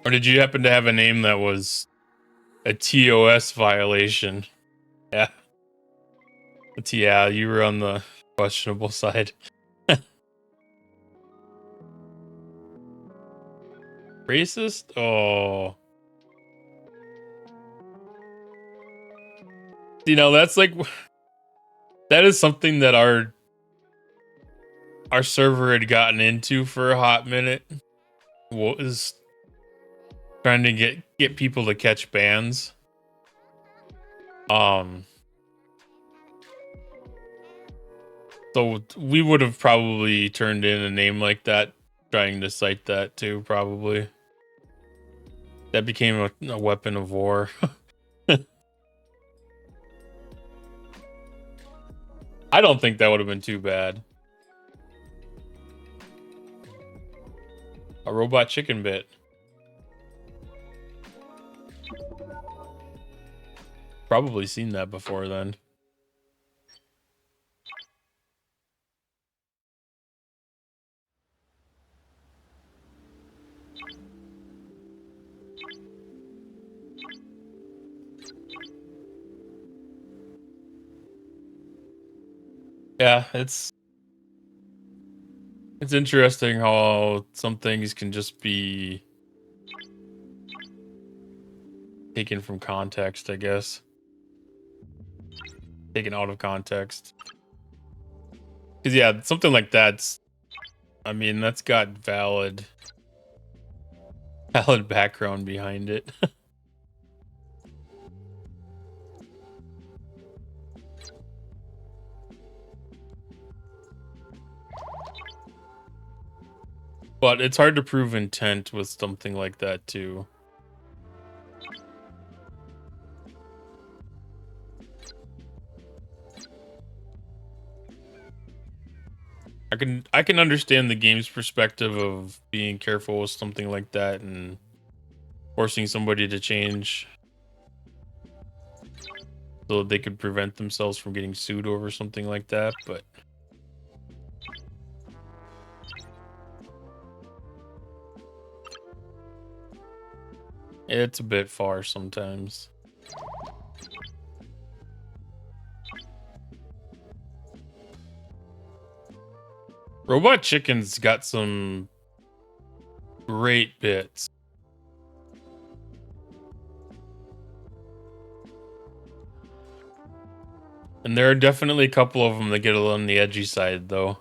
Or did you happen to have a name that was a TOS violation? Yeah. Yeah, you were on the questionable side. Racist? Oh. That's like that is something that our server had gotten into for a hot minute. Was trying to get people to catch bans. So we would have probably turned in a name like that, trying to cite that too, probably. That became a weapon of war. I don't think that would have been too bad. A robot chicken bit. Probably seen that before then. Yeah, it's interesting how some things can just be taken from context, I guess. Taken out of context. Because, yeah, something like that's got valid background behind it. But it's hard to prove intent with something like that too. I can understand the game's perspective of being careful with something like that and forcing somebody to change so they could prevent themselves from getting sued over something like that, but it's a bit far sometimes. Robot Chicken's got some great bits. And there are definitely a couple of them that get a little on the edgy side, though.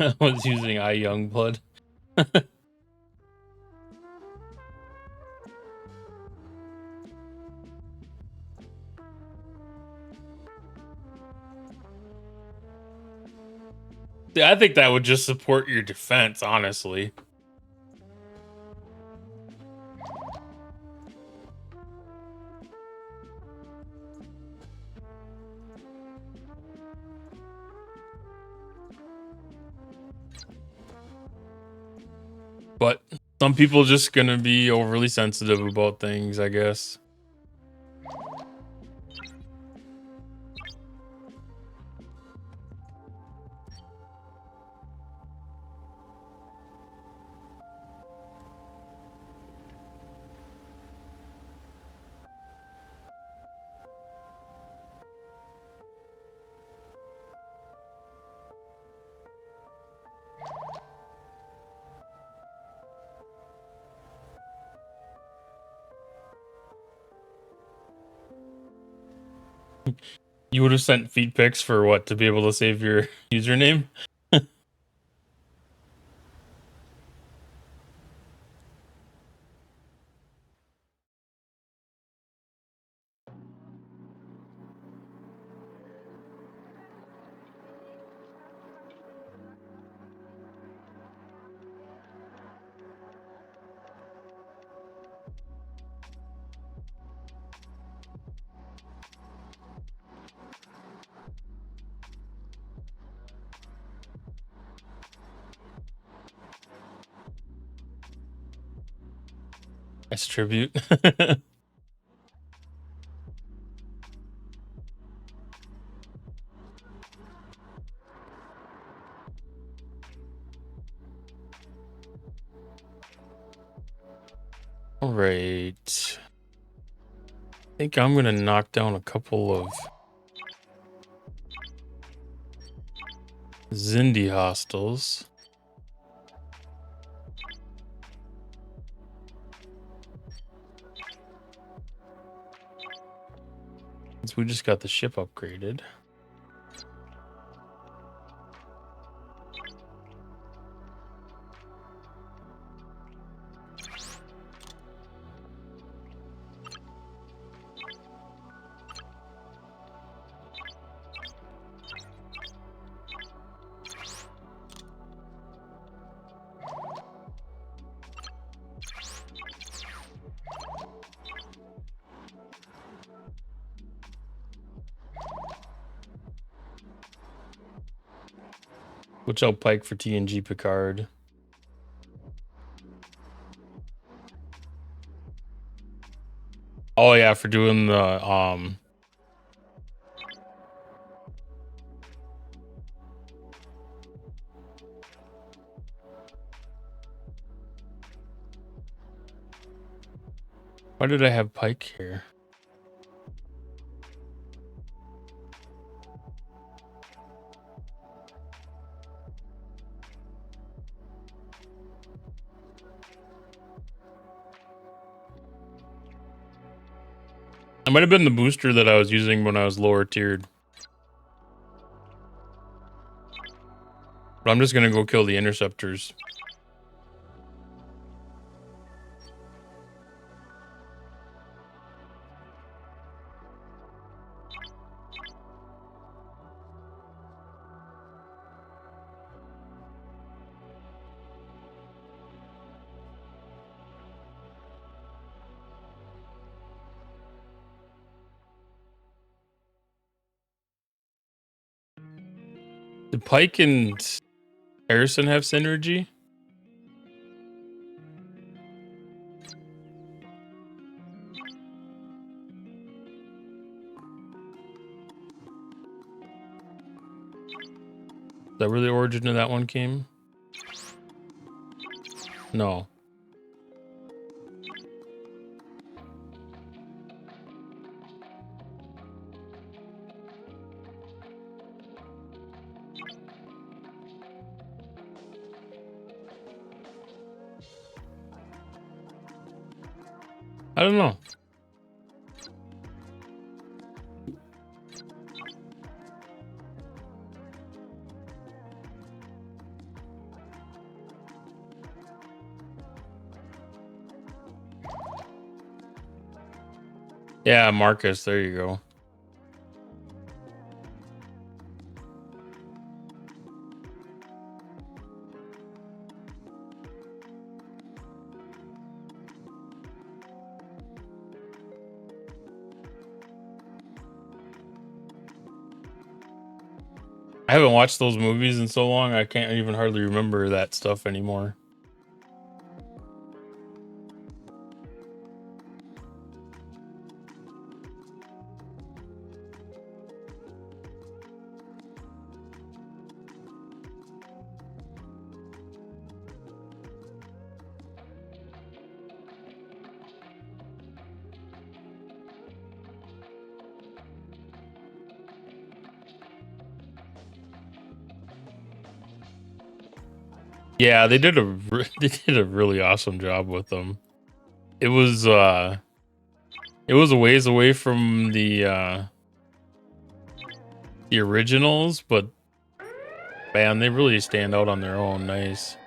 I was using iYoungblood. Yeah, I think that would just support your defense, honestly. But some people just gonna be overly sensitive about things, I guess. You would have sent feed pics for what, to be able to save your username? As tribute. All right. I think I'm gonna knock down a couple of Zindi hostels. Since we just got the ship upgraded. Watch out, Pike, for TNG Picard. Oh yeah, for doing the why did I have Pike here? It might have been the booster that I was using when I was lower tiered. But I'm just gonna go kill the interceptors. Did Pike and Harrison have synergy? Is that where the origin of that one came? No. I don't know. Yeah, Marcus. There you go. I haven't watched those movies in so long, I can't even hardly remember that stuff anymore. Yeah, they did they did a really awesome job with them. It was a ways away from the originals, but man, they really stand out on their own. Nice.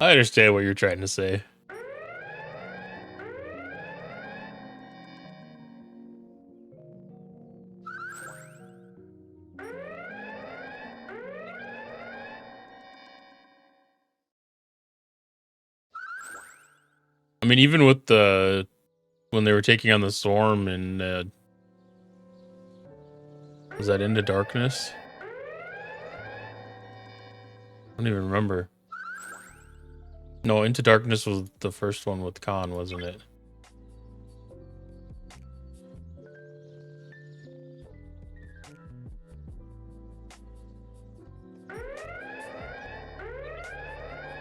I understand what you're trying to say. I mean, even with when they were taking on the storm and was that Into Darkness? I don't even remember. No, Into Darkness was the first one with Khan, wasn't it?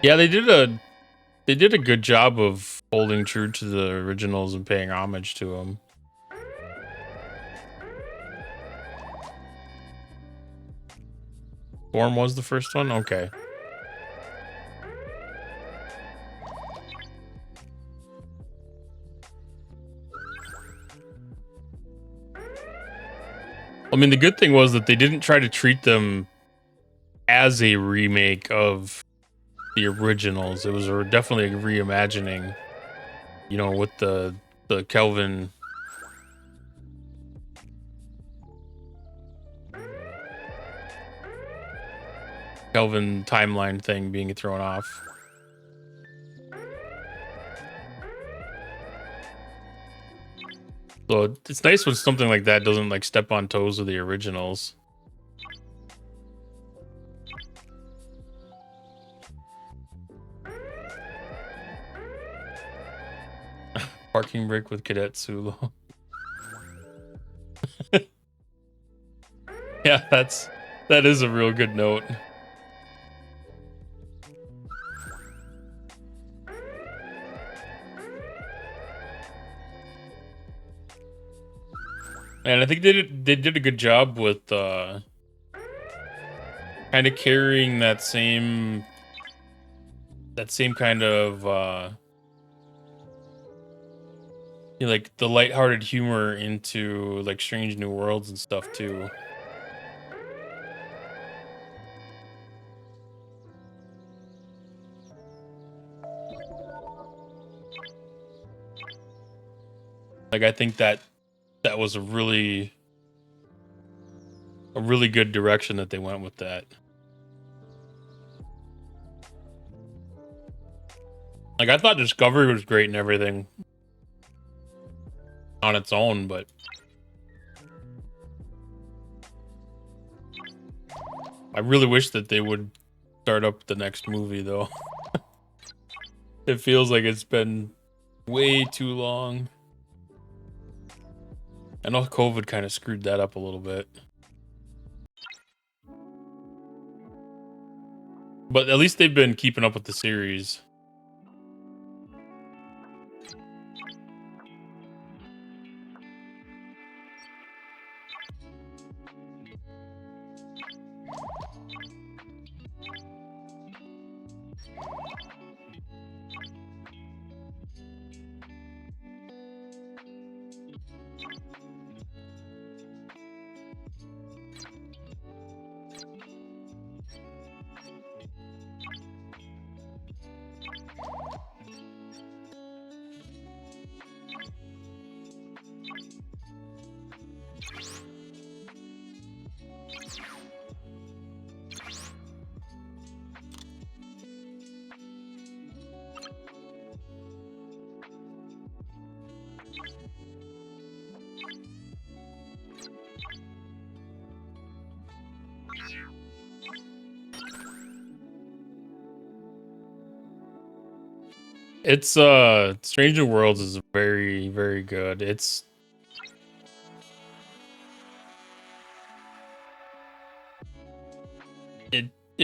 Yeah, they did a good job of holding true to the originals and paying homage to them. Storm was the first one? Okay. I mean, the good thing was that they didn't try to treat them as a remake of the originals. It was definitely a reimagining, you know, with the Kelvin timeline thing being thrown off. So it's nice when something like that doesn't like step on toes of the originals. Parking brake with Cadet Sulo. Yeah, that is a real good note. And I think they did a good job with kind of carrying that same kind of you know, like the lighthearted humor into like Strange New Worlds and stuff too. Like I think that was a really good direction that they went with that. Like I thought Discovery was great and everything on its own, but I really wish that they would start up the next movie though. It feels like it's been way too long. I know COVID kind of screwed that up a little bit. But at least they've been keeping up with the series. It's Strange New Worlds is very, very good. It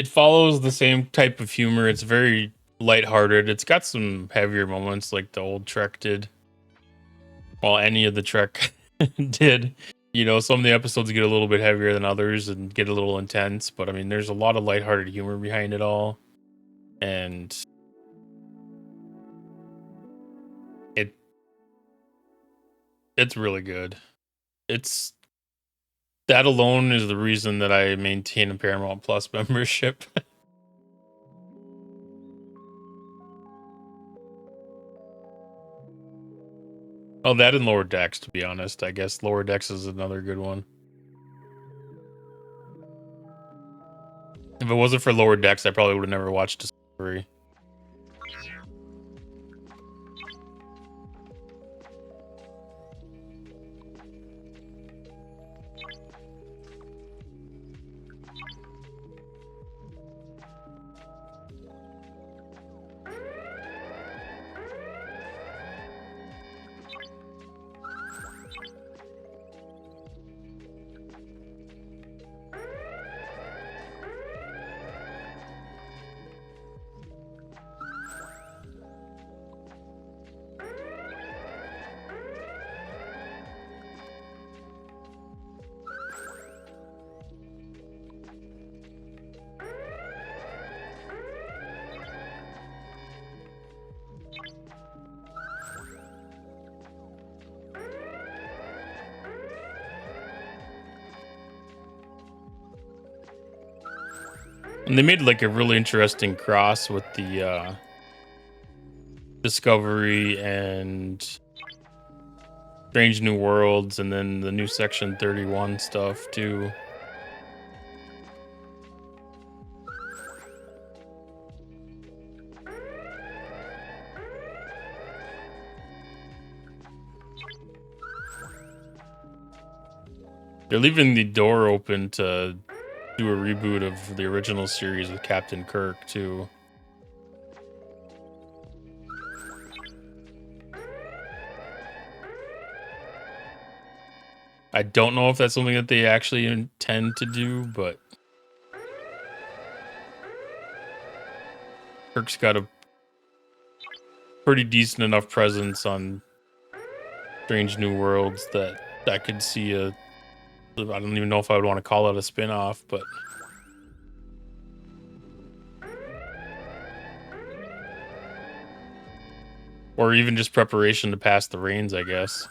follows the same type of humor. It's very lighthearted. It's got some heavier moments like the old Trek did. Well, any of the Trek did. You know, some of the episodes get a little bit heavier than others and get a little intense, but I mean, there's a lot of lighthearted humor behind it all, and it it's really good. It's that alone is the reason that I maintain a Paramount Plus membership. Oh, that and Lower Decks, to be honest. I guess Lower Decks is another good one. If it wasn't for Lower Decks, I probably would have never watched Discovery. And they made like a really interesting cross with the Discovery and Strange New Worlds, and then the new Section 31 stuff too. They're leaving the door open to do a reboot of the original series with Captain Kirk too. I don't know if that's something that they actually intend to do, but Kirk's got a pretty decent enough presence on Strange New Worlds that I could see a. I don't even know if I would want to call it a spin-off, but or even just preparation to pass the reins, I guess.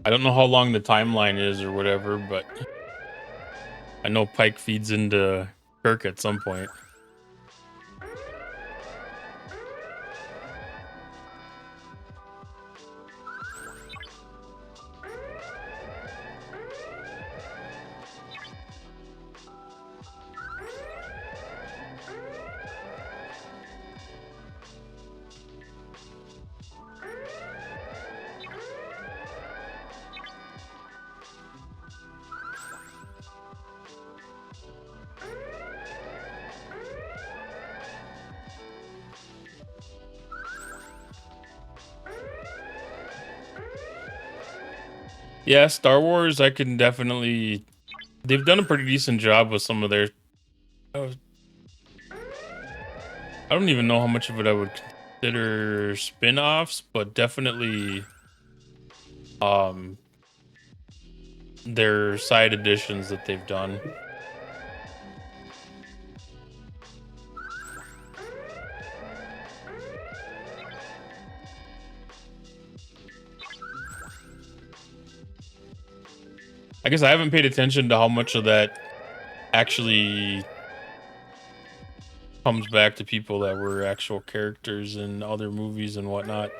I don't know how long the timeline is or whatever, but I know Pike feeds into Kirk at some point. Yeah, Star Wars, I can definitely. They've done a pretty decent job with some of their. I don't even know how much of it I would consider spin-offs, but definitely um their side editions that they've done. I guess I haven't paid attention to how much of that actually comes back to people that were actual characters in other movies and whatnot.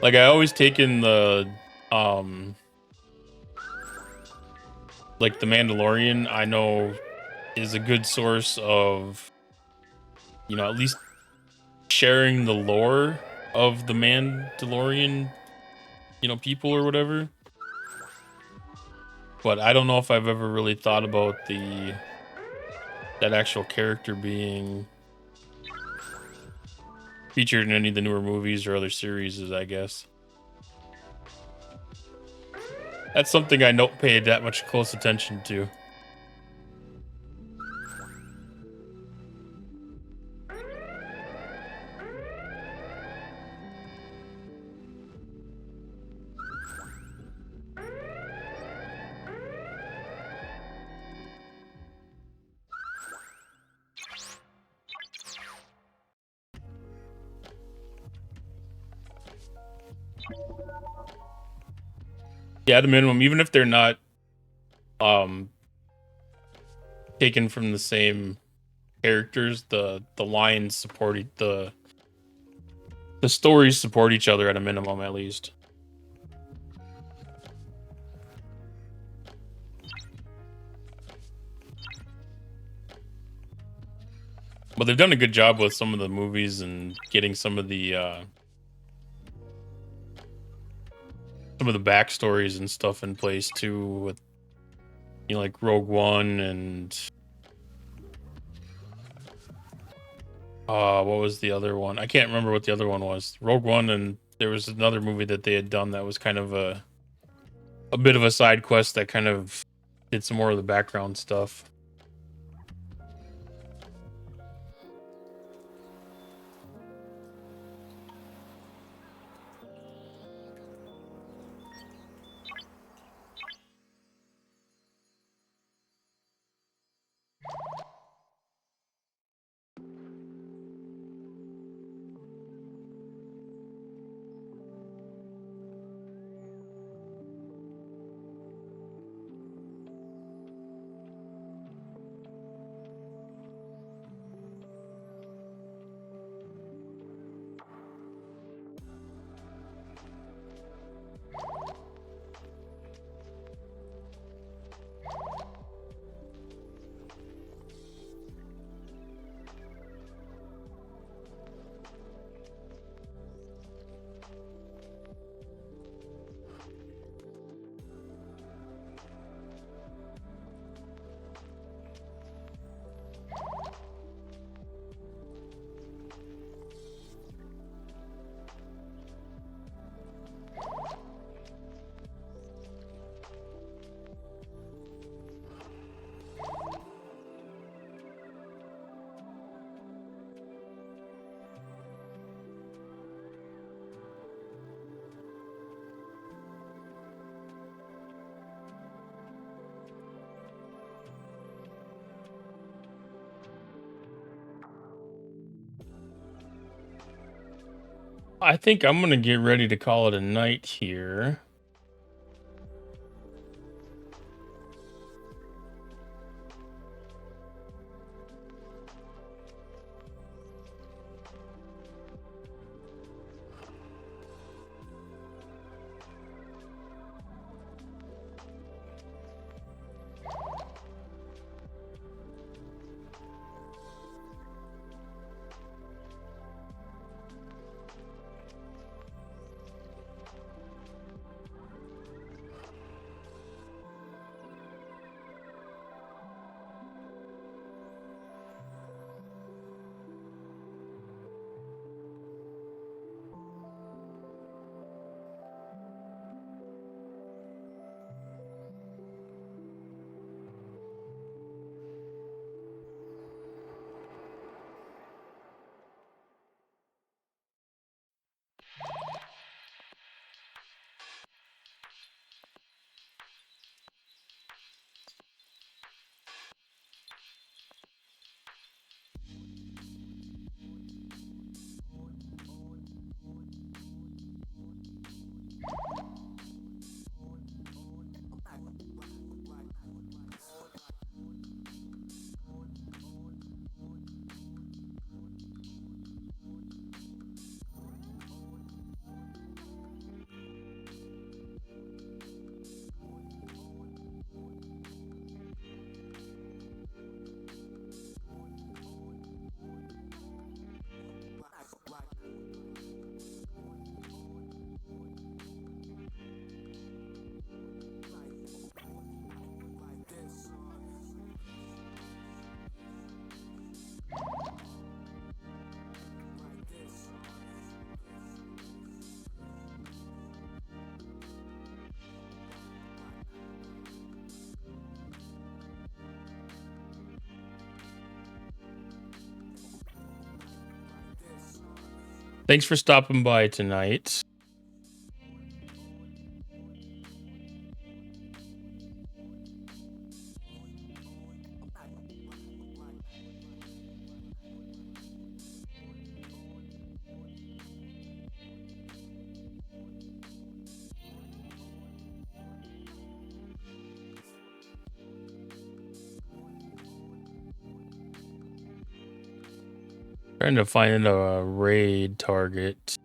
Like I always taken the um like the Mandalorian, I know is a good source of, you know, at least sharing the lore of the Mandalorian, you know, people or whatever. But I don't know if I've ever really thought about the that actual character being featured in any of the newer movies or other series, I guess. That's something I don't pay that much close attention to. Yeah, at a minimum, even if they're not um taken from the same characters, the lines support the stories support each other at a minimum, at least. But they've done a good job with some of the movies and getting some of the backstories and stuff in place too, with, you know, like Rogue One and what was the other one? I can't remember what the other one was. Rogue One, and there was another movie that they had done that was kind of a bit of a side quest that kind of did some more of the background stuff. I think I'm gonna get ready to call it a night here. Thanks for stopping by tonight. Trying to find a raid target.